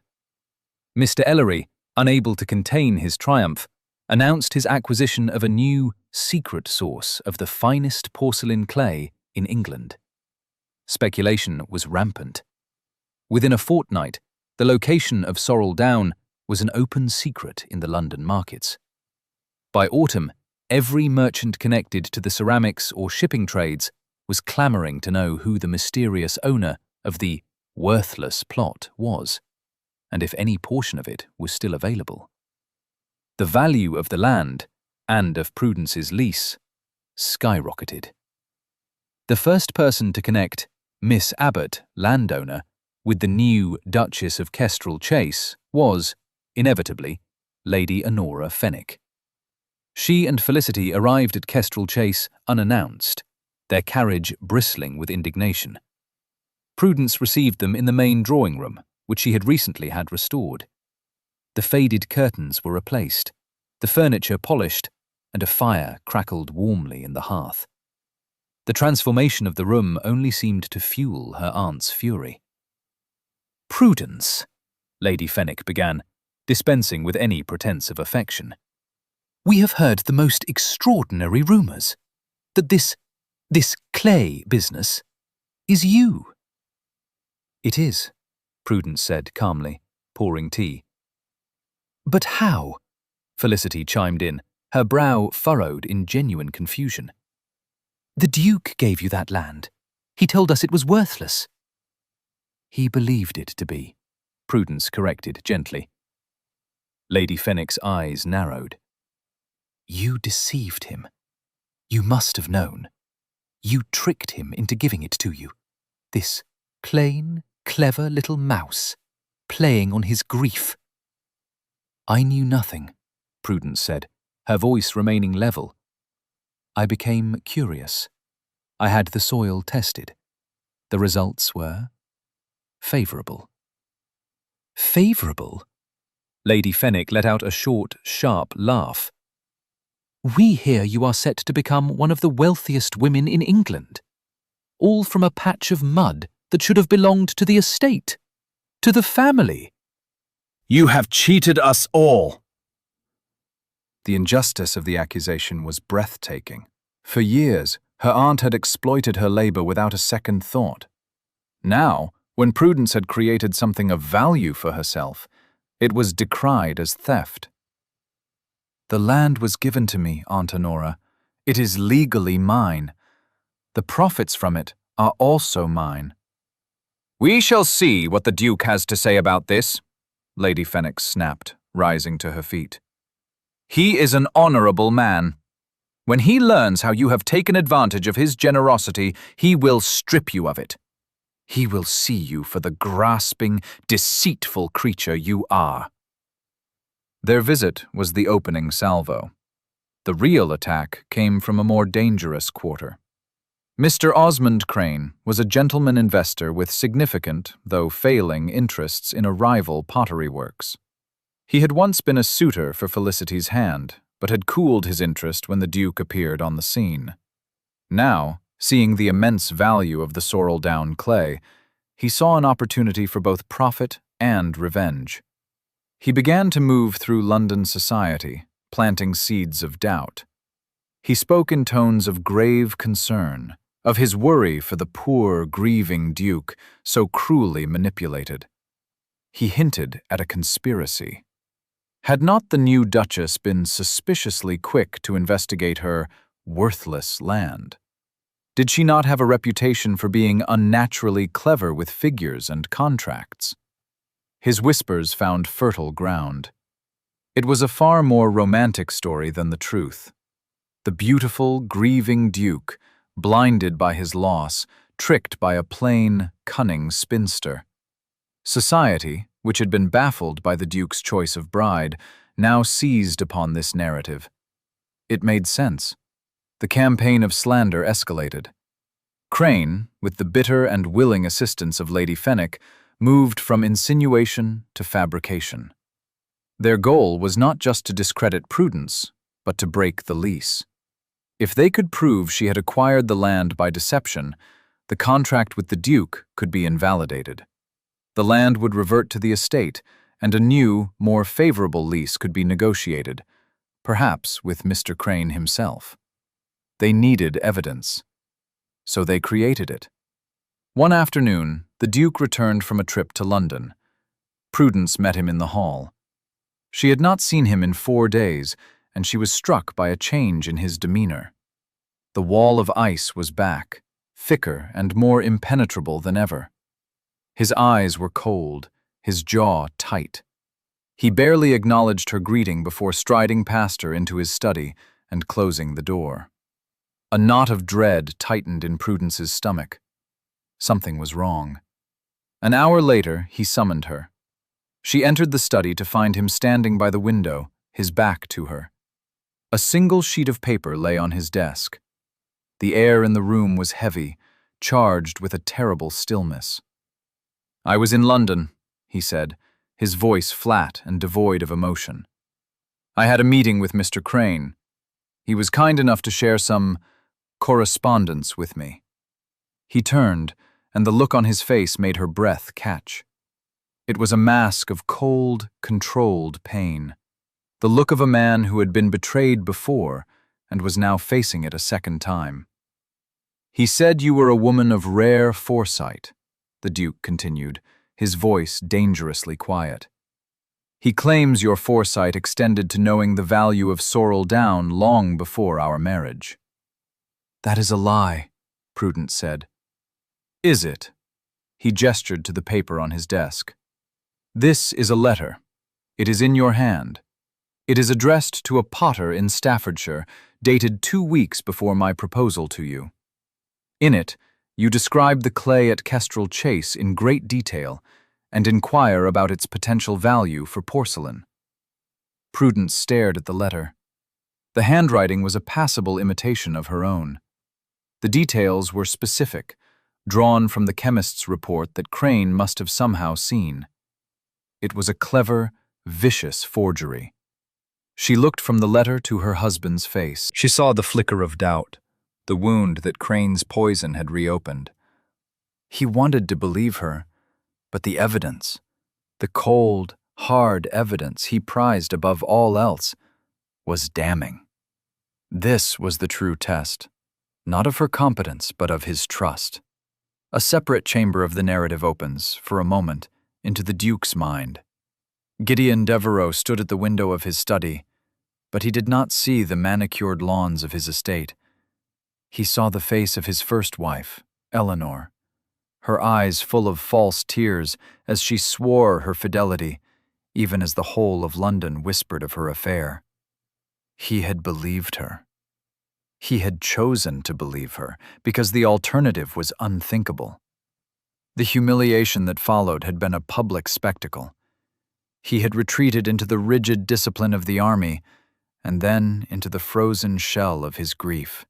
Mr. Ellery, unable to contain his triumph, announced his acquisition of a new, secret source of the finest porcelain clay in England. Speculation was rampant. Within a fortnight, the location of Sorrel Down was an open secret in the London markets. By autumn, every merchant connected to the ceramics or shipping trades was clamouring to know who the mysterious owner of the worthless plot was, and if any portion of it was still available. The value of the land, and of Prudence's lease, skyrocketed. The first person to connect Miss Abbott, landowner, with the new Duchess of Kestrel Chase was, inevitably, Lady Honora Fenwick. She and Felicity arrived at Kestrel Chase unannounced, their carriage bristling with indignation. Prudence received them in the main drawing room, which she had recently had restored. The faded curtains were replaced, the furniture polished, and a fire crackled warmly in the hearth. The transformation of the room only seemed to fuel her aunt's fury. "Prudence," Lady Fenwick began, dispensing with any pretence of affection. "We have heard the most extraordinary rumours, that this clay business is you." It is, Prudence said calmly, pouring tea. But how? Felicity chimed in, her brow furrowed in genuine confusion. The Duke gave you that land. He told us it was worthless. He believed it to be, Prudence corrected gently. Lady Fenwick's eyes narrowed. You deceived him. You must have known. You tricked him into giving it to you. This plain, clever little mouse, playing on his grief. I knew nothing, Prudence said, her voice remaining level. I became curious. I had the soil tested. The results were favourable. Favourable? Lady Fenwick let out a short, sharp laugh. We hear you are set to become one of the wealthiest women in England. All from a patch of mud that should have belonged to the estate, to the family. You have cheated us all. The injustice of the accusation was breathtaking. For years, her aunt had exploited her labor without a second thought. Now, when Prudence had created something of value for herself, it was decried as theft. The land was given to me, Aunt Honora. It is legally mine. The profits from it are also mine. We shall see what the Duke has to say about this, Lady Fenwick snapped, rising to her feet. He is an honorable man. When he learns how you have taken advantage of his generosity, he will strip you of it. He will see you for the grasping, deceitful creature you are. Their visit was the opening salvo. The real attack came from a more dangerous quarter. Mr. Osmond Crane was a gentleman investor with significant, though failing, interests in a rival pottery works. He had once been a suitor for Felicity's hand, but had cooled his interest when the Duke appeared on the scene. Now, seeing the immense value of the sorrel down clay, he saw an opportunity for both profit and revenge. He began to move through London society, planting seeds of doubt. He spoke in tones of grave concern, of his worry for the poor, grieving Duke, so cruelly manipulated. He hinted at a conspiracy. Had not the new Duchess been suspiciously quick to investigate her worthless land? Did she not have a reputation for being unnaturally clever with figures and contracts? His whispers found fertile ground. It was a far more romantic story than the truth. The beautiful, grieving Duke, blinded by his loss, tricked by a plain, cunning spinster. Society, which had been baffled by the Duke's choice of bride, now seized upon this narrative. It made sense. The campaign of slander escalated. Crane, with the bitter and willing assistance of Lady Fenwick, moved from insinuation to fabrication. Their goal was not just to discredit Prudence, but to break the lease. If they could prove she had acquired the land by deception, the contract with the Duke could be invalidated. The land would revert to the estate, and a new, more favorable lease could be negotiated, perhaps with Mr. Crane himself. They needed evidence. So they created it. One afternoon, the Duke returned from a trip to London. Prudence met him in the hall. She had not seen him in 4 days, and she was struck by a change in his demeanor. The wall of ice was back, thicker and more impenetrable than ever. His eyes were cold, his jaw tight. He barely acknowledged her greeting before striding past her into his study and closing the door. A knot of dread tightened in Prudence's stomach. Something was wrong. An hour later, he summoned her. She entered the study to find him standing by the window, his back to her. A single sheet of paper lay on his desk. The air in the room was heavy, charged with a terrible stillness. "I was in London," he said, his voice flat and devoid of emotion. "I had a meeting with Mr. Crane. He was kind enough to share some correspondence with me." He turned, and the look on his face made her breath catch. It was a mask of cold, controlled pain. The look of a man who had been betrayed before and was now facing it a second time. "He said you were a woman of rare foresight. the Duke continued, his voice dangerously quiet. "He claims your foresight extended to knowing the value of Sorrel Down long before our marriage." "That is a lie," Prudence said. "Is it?" He gestured to the paper on his desk. "This is a letter. It is in your hand. It is addressed to a potter in Staffordshire, dated 2 weeks before my proposal to you. In it, you describe the clay at Kestrel Chase in great detail and inquire about its potential value for porcelain." Prudence stared at the letter. The handwriting was a passable imitation of her own. The details were specific, drawn from the chemist's report that Crane must have somehow seen. It was a clever, vicious forgery. She looked from the letter to her husband's face. She saw the flicker of doubt, the wound that Crane's poison had reopened. He wanted to believe her, but the evidence, the cold, hard evidence he prized above all else, was damning. This was the true test, not of her competence, but of his trust. A separate chamber of the narrative opens, for a moment, into the Duke's mind. Gideon Devereux stood at the window of his study, but he did not see the manicured lawns of his estate. He saw the face of his first wife, Eleanor, her eyes full of false tears as she swore her fidelity, even as the whole of London whispered of her affair. He had believed her. He had chosen to believe her, because the alternative was unthinkable. The humiliation that followed had been a public spectacle. He had retreated into the rigid discipline of the army, and then into the frozen shell of his grief.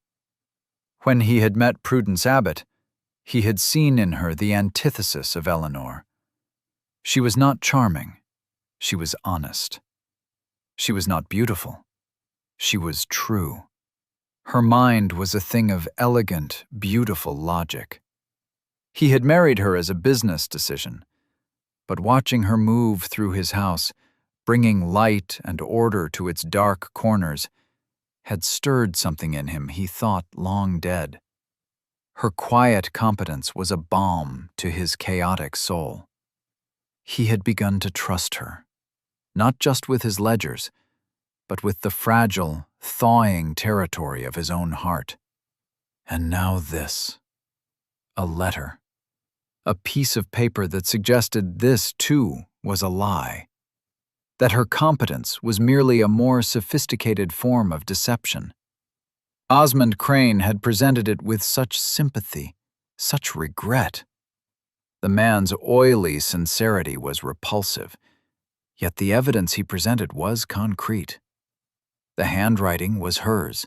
When he had met Prudence Abbott, he had seen in her the antithesis of Eleanor. She was not charming. She was honest. She was not beautiful. She was true. Her mind was a thing of elegant, beautiful logic. He had married her as a business decision, but watching her move through his house, bringing light and order to its dark corners, had stirred something in him he thought long dead. Her quiet competence was a balm to his chaotic soul. He had begun to trust her, not just with his ledgers, but with the fragile, thawing territory of his own heart. And now this. A letter. A piece of paper that suggested this, too, was a lie. That her competence was merely a more sophisticated form of deception. Osmond Crane had presented it with such sympathy, such regret. The man's oily sincerity was repulsive, yet the evidence he presented was concrete. The handwriting was hers.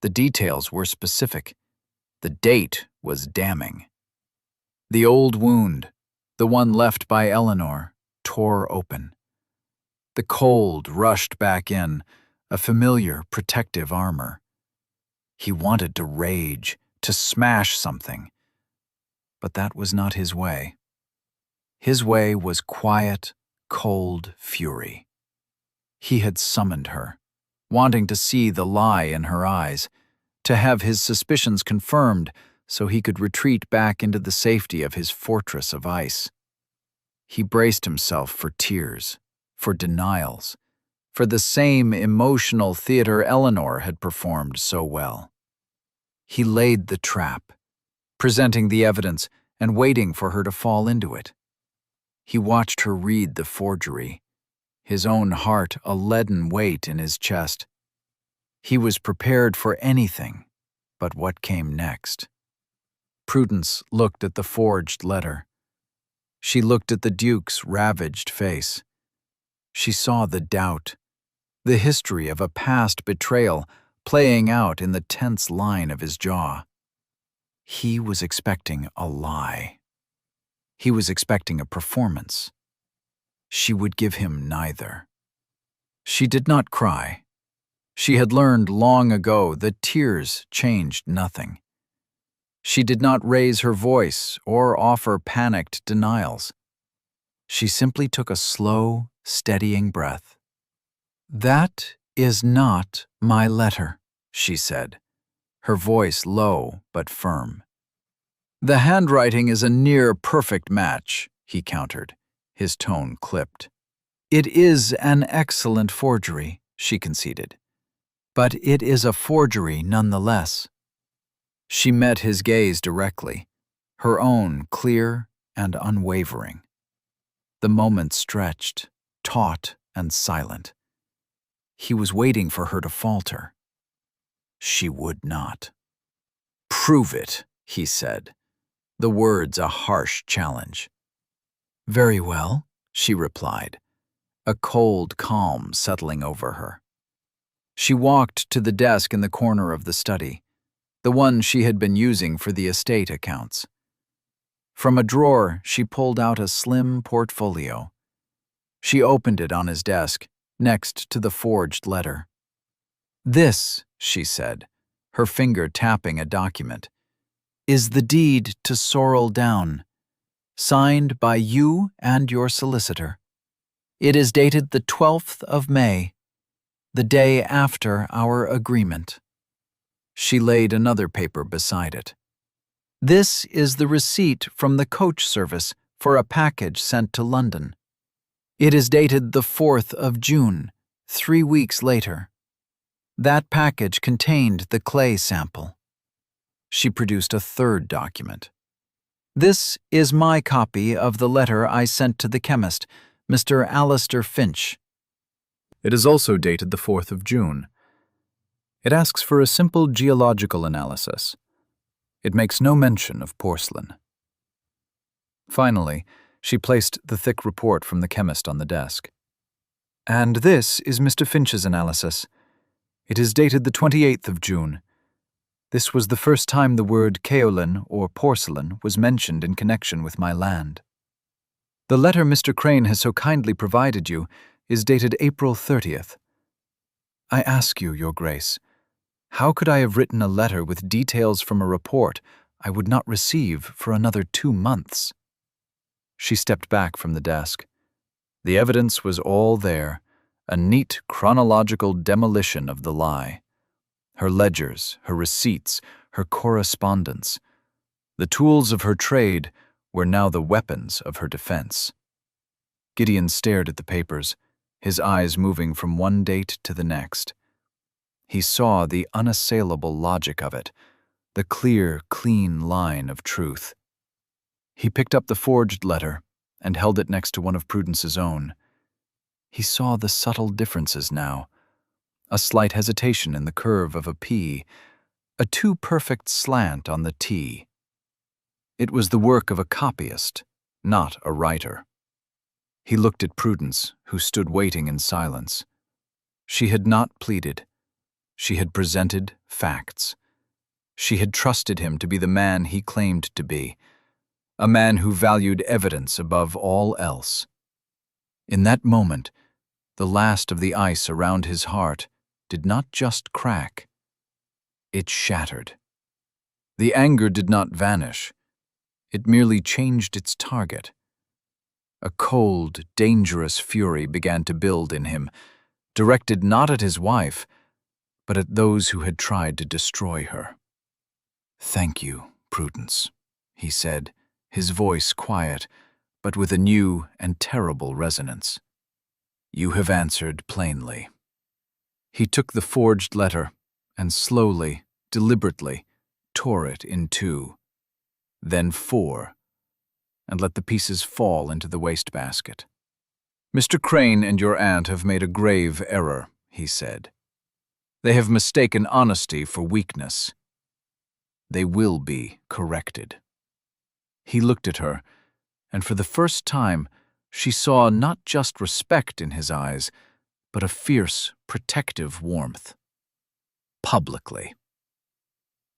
The details were specific. The date was damning. The old wound, the one left by Eleanor, tore open. The cold rushed back in, a familiar protective armor. He wanted to rage, to smash something. But that was not his way. His way was quiet, cold fury. He had summoned her, wanting to see the lie in her eyes, to have his suspicions confirmed so he could retreat back into the safety of his fortress of ice. He braced himself for tears, for denials, for the same emotional theater Eleanor had performed so well. He laid the trap, presenting the evidence and waiting for her to fall into it. He watched her read the forgery, his own heart a leaden weight in his chest. He was prepared for anything but what came next. Prudence looked at the forged letter. She looked at the Duke's ravaged face. She saw the doubt, the history of a past betrayal playing out in the tense line of his jaw. He was expecting a lie. He was expecting a performance. She would give him neither. She did not cry. She had learned long ago that tears changed nothing. She did not raise her voice or offer panicked denials. She simply took a slow, steadying breath. "That is not my letter," she said, her voice low but firm. "The handwriting is a near-perfect match," he countered, his tone clipped. "It is an excellent forgery," she conceded. "But it is a forgery nonetheless." She met his gaze directly, her own clear and unwavering. The moment stretched, taut and silent. He was waiting for her to falter. She would not. "Prove it," he said, the words a harsh challenge. "Very well," she replied, a cold calm settling over her. She walked to the desk in the corner of the study, the one she had been using for the estate accounts. From a drawer, she pulled out a slim portfolio. She opened it on his desk, next to the forged letter. "This," she said, her finger tapping a document, "is the deed to Sorrel Down, signed by you and your solicitor. It is dated the 12th of May, the day after our agreement." She laid another paper beside it. "This is the receipt from the coach service for a package sent to London. It is dated the 4th of June, 3 weeks later. That package contained the clay sample." She produced a third document. "This is my copy of the letter I sent to the chemist, Mr. Alistair Finch." It is also dated the 4th of June. It asks for a simple geological analysis. It makes no mention of porcelain. Finally, she placed the thick report from the chemist on the desk. "And this is Mr. Finch's analysis. It is dated the 28th of June. This was the first time the word kaolin, or porcelain, was mentioned in connection with my land. The letter Mr. Crane has so kindly provided you is dated April 30th. I ask you, Your Grace, how could I have written a letter with details from a report I would not receive for another 2 months? She stepped back from the desk. The evidence was all there, a neat chronological demolition of the lie. Her ledgers, her receipts, her correspondence. The tools of her trade were now the weapons of her defense. Gideon stared at the papers, his eyes moving from one date to the next. He saw the unassailable logic of it, the clear, clean line of truth. He picked up the forged letter and held it next to one of Prudence's own. He saw the subtle differences now, a slight hesitation in the curve of a P, a too perfect slant on the T. It was the work of a copyist, not a writer. He looked at Prudence, who stood waiting in silence. She had not pleaded. She had presented facts. She had trusted him to be the man he claimed to be, a man who valued evidence above all else. In that moment, the last of the ice around his heart did not just crack. It shattered. The anger did not vanish. It merely changed its target. A cold, dangerous fury began to build in him, directed not at his wife, but at those who had tried to destroy her. "Thank you, Prudence," he said, his voice quiet, but with a new and terrible resonance. "You have answered plainly." He took the forged letter and slowly, deliberately, tore it in two, then 4, and let the pieces fall into the wastebasket. "Mr. Crane and your aunt have made a grave error," he said. "They have mistaken honesty for weakness. They will be corrected." He looked at her, and for the first time she saw not just respect in his eyes, but a fierce, protective warmth. Publicly.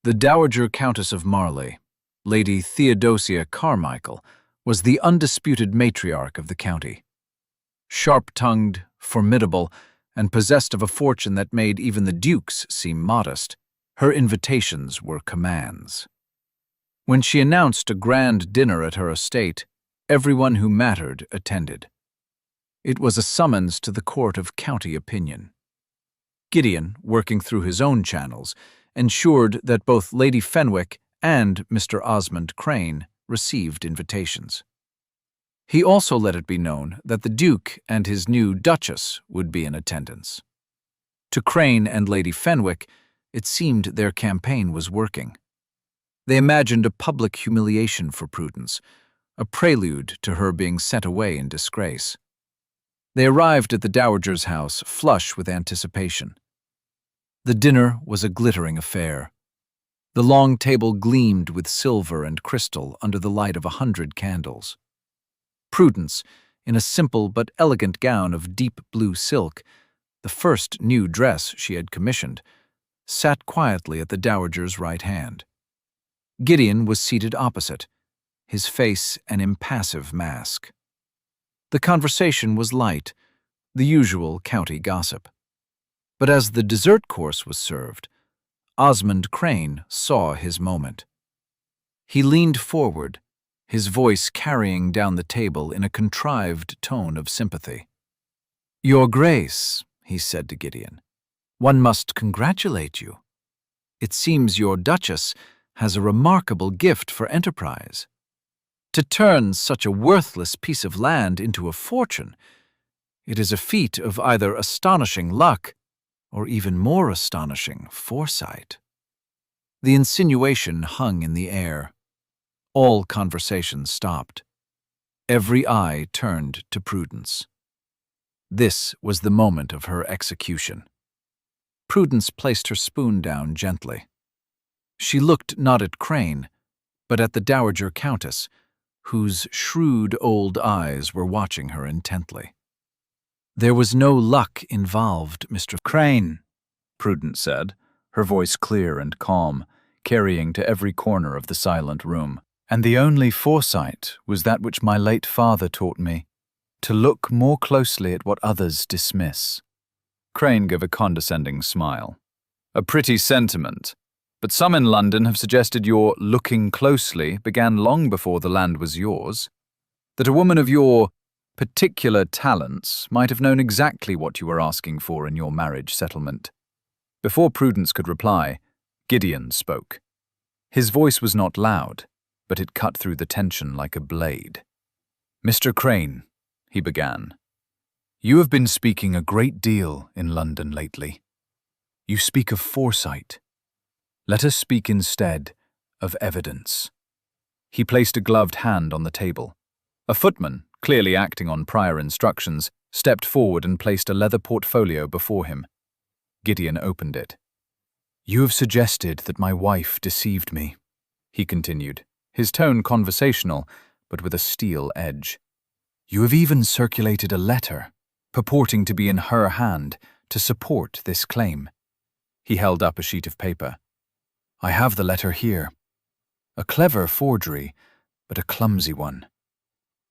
The Dowager Countess of Marley, Lady Theodosia Carmichael, was the undisputed matriarch of the county. Sharp-tongued, formidable, and possessed of a fortune that made even the dukes seem modest, her invitations were commands. When she announced a grand dinner at her estate, everyone who mattered attended. It was a summons to the court of county opinion. Gideon, working through his own channels, ensured that both Lady Fenwick and Mr. Osmond Crane received invitations. He also let it be known that the Duke and his new Duchess would be in attendance. To Crane and Lady Fenwick, it seemed their campaign was working. They imagined a public humiliation for Prudence, a prelude to her being sent away in disgrace. They arrived at the Dowager's house flush with anticipation. The dinner was a glittering affair. The long table gleamed with silver and crystal under the light of 100 candles. Prudence, in a simple but elegant gown of deep blue silk, the first new dress she had commissioned, sat quietly at the Dowager's right hand. Gideon was seated opposite, his face an impassive mask. The conversation was light, the usual county gossip. But as the dessert course was served, Osmond Crane saw his moment. He leaned forward, his voice carrying down the table in a contrived tone of sympathy. "Your Grace," he said to Gideon, "one must congratulate you. It seems your Duchess has a remarkable gift for enterprise. To turn such a worthless piece of land into a fortune, it is a feat of either astonishing luck or even more astonishing foresight." The insinuation hung in the air. All conversation stopped. Every eye turned to Prudence. This was the moment of her execution. Prudence placed her spoon down gently. She looked not at Crane, but at the Dowager Countess, whose shrewd old eyes were watching her intently. "There was no luck involved, Mr. Crane," Prudence said, her voice clear and calm, carrying to every corner of the silent room. "And the only foresight was that which my late father taught me, to look more closely at what others dismiss." Crane gave a condescending smile. "A pretty sentiment, but some in London have suggested your looking closely began long before the land was yours, that a woman of your particular talents might have known exactly what you were asking for in your marriage settlement." Before Prudence could reply, Gideon spoke. His voice was not loud, but it cut through the tension like a blade. "Mr. Crane," he began, "you have been speaking a great deal in London lately. You speak of foresight. Let us speak instead of evidence." He placed a gloved hand on the table. A footman, clearly acting on prior instructions, stepped forward and placed a leather portfolio before him. Gideon opened it. "You have suggested that my wife deceived me," he continued, his tone conversational, but with a steel edge. "You have even circulated a letter, purporting to be in her hand, to support this claim." He held up a sheet of paper. "I have the letter here. A clever forgery, but a clumsy one.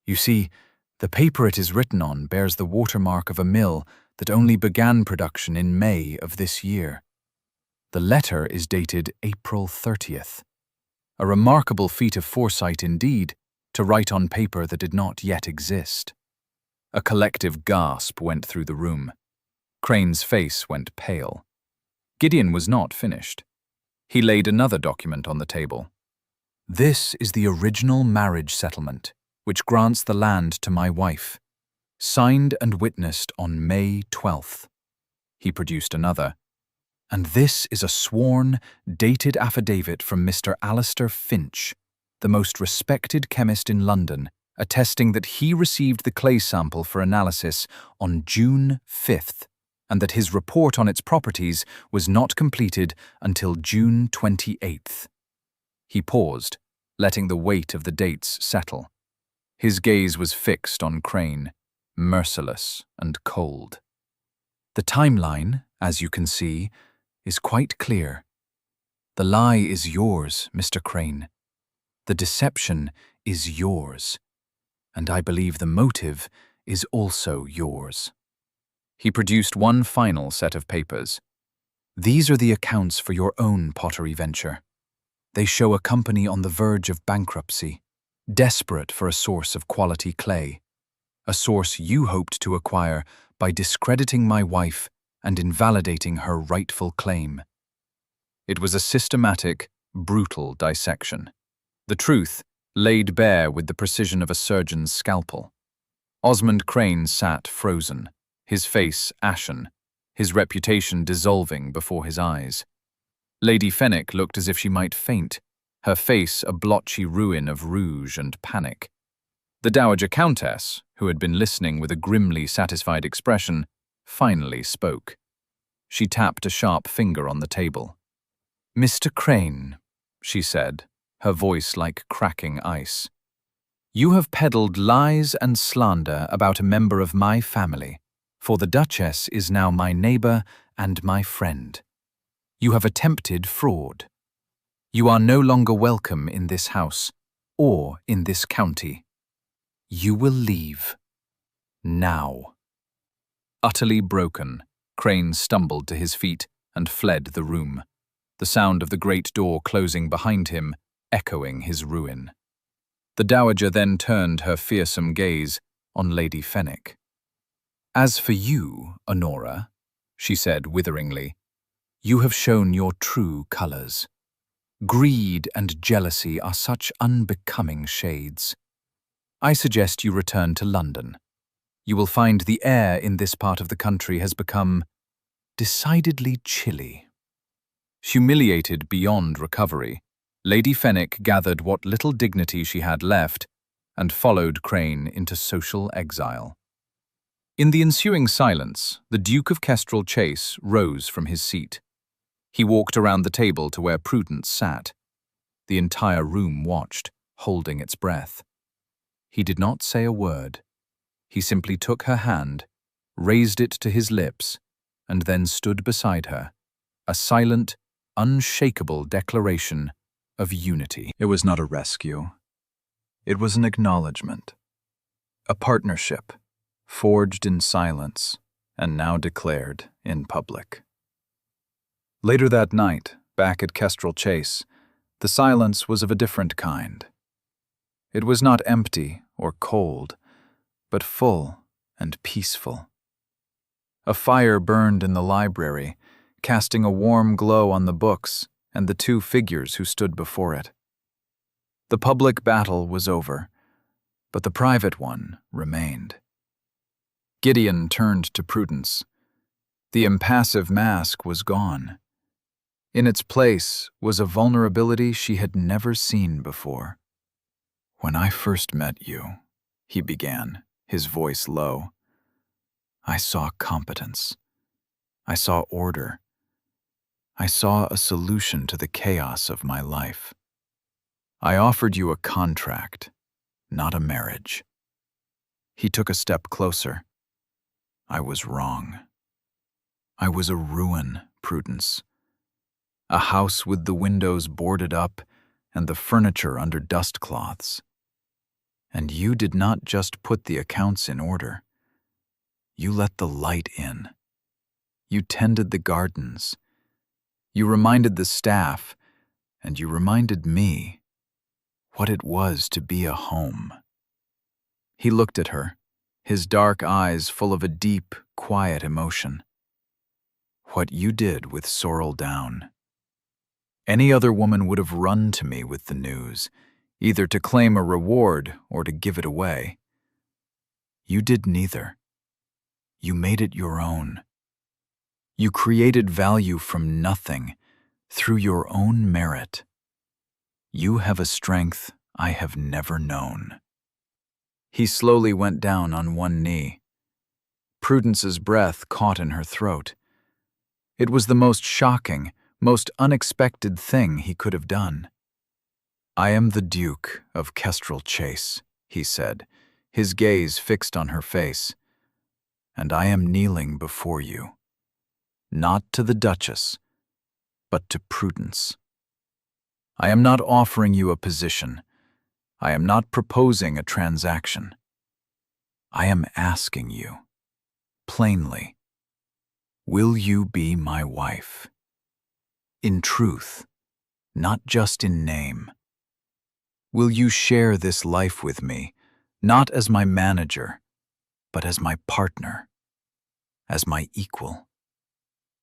You see, the paper it is written on bears the watermark of a mill that only began production in May of this year. The letter is dated April 30th. A remarkable feat of foresight indeed, to write on paper that did not yet exist." A collective gasp went through the room. Crane's face went pale. Gideon was not finished. He laid another document on the table. "This is the original marriage settlement, which grants the land to my wife, signed and witnessed on May 12th. He produced another. "And this is a sworn, dated affidavit from Mr. Alistair Finch, the most respected chemist in London, attesting that he received the clay sample for analysis on June 5th, and that his report on its properties was not completed until June 28th. He paused, letting the weight of the dates settle. His gaze was fixed on Crane, merciless and cold. "The timeline, as you can see, is quite clear. The lie is yours, Mr. Crane. The deception is yours. And I believe the motive is also yours." He produced one final set of papers. "These are the accounts for your own pottery venture. They show a company on the verge of bankruptcy, desperate for a source of quality clay, a source you hoped to acquire by discrediting my wife and invalidating her rightful claim." It was a systematic, brutal dissection. The truth laid bare with the precision of a surgeon's scalpel. Osmond Crane sat frozen, his face ashen, his reputation dissolving before his eyes. Lady Fenwick looked as if she might faint, her face a blotchy ruin of rouge and panic. The Dowager Countess, who had been listening with a grimly satisfied expression, finally spoke. She tapped a sharp finger on the table. "Mr. Crane," she said, her voice like cracking ice, "you have peddled lies and slander about a member of my family, for the Duchess is now my neighbor and my friend. You have attempted fraud. You are no longer welcome in this house or in this county. You will leave. Now." Utterly broken, Crane stumbled to his feet and fled the room, the sound of the great door closing behind him echoing his ruin. The Dowager then turned her fearsome gaze on Lady Fenwick. "As for you, Honora," she said witheringly, "you have shown your true colors. Greed and jealousy are such unbecoming shades. I suggest you return to London. You will find the air in this part of the country has become decidedly chilly." Humiliated beyond recovery, Lady Fenwick gathered what little dignity she had left and followed Crane into social exile. In the ensuing silence, the Duke of Kestrel Chase rose from his seat. He walked around the table to where Prudence sat. The entire room watched, holding its breath. He did not say a word. He simply took her hand, raised it to his lips, and then stood beside her, a silent, unshakable declaration of unity. It was not a rescue. It was an acknowledgement. A partnership, forged in silence and now declared in public. Later that night, back at Kestrel Chase, the silence was of a different kind. It was not empty or cold, but full and peaceful. A fire burned in the library, casting a warm glow on the books and the two figures who stood before it. The public battle was over, but the private one remained. Gideon turned to Prudence. The impassive mask was gone. In its place was a vulnerability she had never seen before. "When I first met you," he began, his voice low, "I saw competence. I saw order. I saw a solution to the chaos of my life. I offered you a contract, not a marriage." He took a step closer. "I was wrong. I was a ruin, Prudence. A house with the windows boarded up and the furniture under dust cloths. And you did not just put the accounts in order. You let the light in. You tended the gardens. You reminded the staff, and you reminded me what it was to be a home." He looked at her, his dark eyes full of a deep, quiet emotion. "What you did with Sorrel Down. Any other woman would have run to me with the news, either to claim a reward or to give it away. You did neither. You made it your own. You created value from nothing, through your own merit. You have a strength I have never known." He slowly went down on one knee. Prudence's breath caught in her throat. It was the most shocking, most unexpected thing he could have done. "I am the Duke of Kestrel Chase," he said, his gaze fixed on her face, "and I am kneeling before you. Not to the Duchess, but to Prudence. I am not offering you a position. I am not proposing a transaction. I am asking you, plainly, will you be my wife? In truth, not just in name. Will you share this life with me, not as my manager, but as my partner, as my equal?"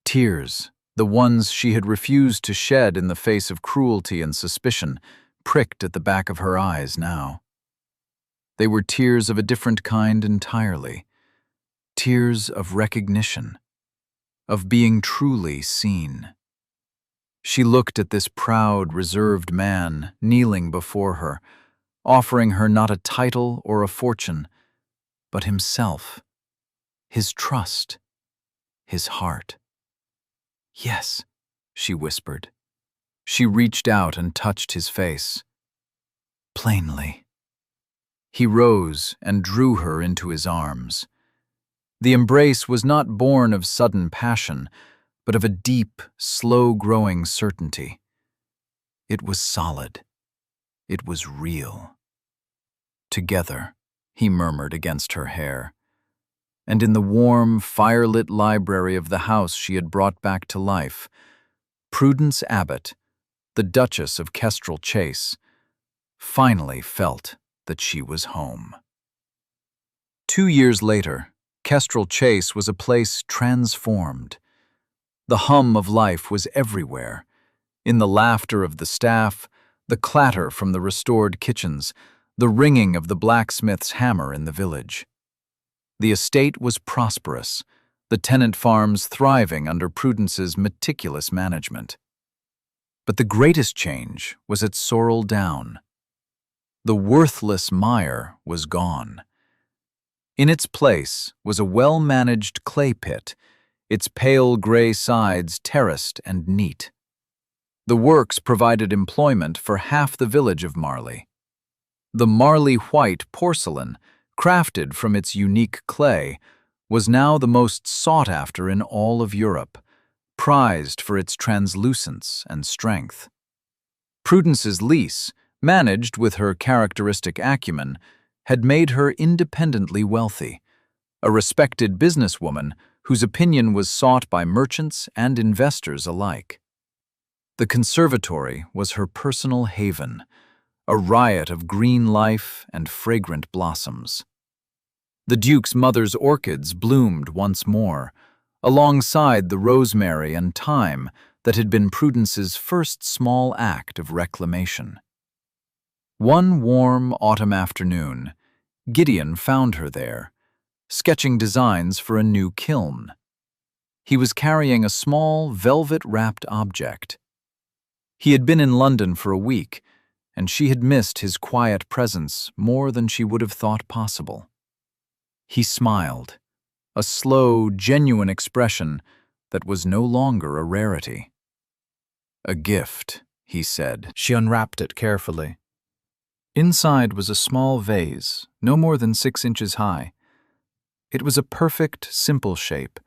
Tears, The ones she had refused to shed in the face of cruelty and suspicion pricked at the back of her eyes now. They were tears of a different kind entirely. Tears of recognition, of being truly seen. She looked at this proud, reserved man kneeling before her, offering her not a title or a fortune, but himself, his trust, his heart. "Yes," she whispered. She reached out and touched his face. "Plainly." He rose and drew her into his arms. The embrace was not born of sudden passion, but of a deep, slow-growing certainty. It was solid. It was real. "Together," he murmured against her hair. And in the warm, firelit library of the house she had brought back to life, Prudence Abbott, the Duchess of Kestrel Chase, finally felt that she was home. 2 years later, Kestrel Chase was a place transformed. The hum of life was everywhere, in the laughter of the staff, the clatter from the restored kitchens, the ringing of the blacksmith's hammer in the village. The estate was prosperous, the tenant farms thriving under Prudence's meticulous management. But the greatest change was at Sorrel Down. The worthless mire was gone. In its place was a well-managed clay pit, its pale gray sides terraced and neat. The works provided employment for half the village of Marley. The Marley white porcelain, crafted from its unique clay, was now the most sought after in all of Europe, prized for its translucence and strength. Prudence's Lease, managed with her characteristic acumen, had made her independently wealthy, a respected businesswoman whose opinion was sought by merchants and investors alike. The conservatory was her personal haven, a riot of green life and fragrant blossoms. The Duke's mother's orchids bloomed once more, alongside the rosemary and thyme that had been Prudence's first small act of reclamation. One warm autumn afternoon, Gideon found her there, sketching designs for a new kiln. He was carrying a small, velvet-wrapped object. He had been in London for a week, and she had missed his quiet presence more than she would have thought possible. He smiled, a slow, genuine expression that was no longer a rarity. "A gift," he said. She unwrapped it carefully. Inside was a small vase, no more than 6 inches high. It was a perfect, simple shape,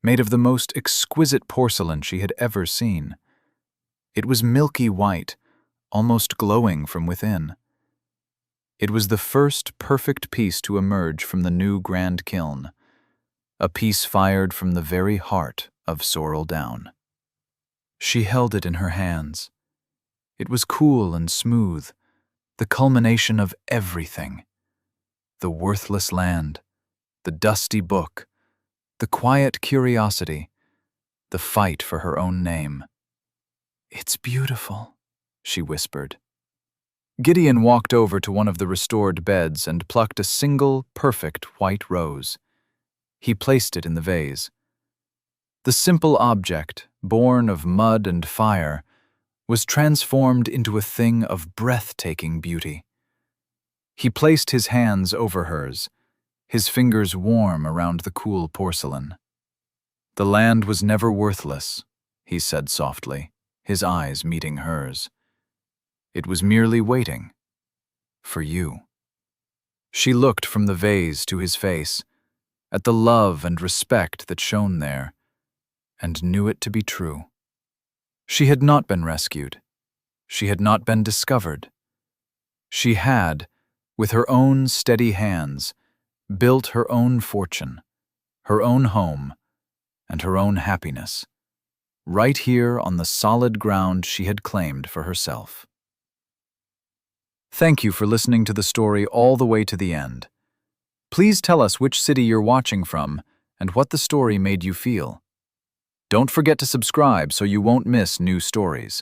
made of the most exquisite porcelain she had ever seen. It was milky white, almost glowing from within. It was the first perfect piece to emerge from the new grand kiln, a piece fired from the very heart of Sorrel Down. She held it in her hands. It was cool and smooth, the culmination of everything. The worthless land, the dusty book, the quiet curiosity, the fight for her own name. "It's beautiful," she whispered. Gideon walked over to one of the restored beds and plucked a single, perfect white rose. He placed it in the vase. The simple object, born of mud and fire, was transformed into a thing of breathtaking beauty. He placed his hands over hers, his fingers warm around the cool porcelain. "The land was never worthless," he said softly, his eyes meeting hers. "It was merely waiting for you." She looked from the vase to his face, at the love and respect that shone there, and knew it to be true. She had not been rescued. She had not been discovered. She had, with her own steady hands, built her own fortune, her own home, and her own happiness, right here on the solid ground she had claimed for herself. Thank you for listening to the story all the way to the end. Please tell us which city you're watching from and what the story made you feel. Don't forget to subscribe so you won't miss new stories.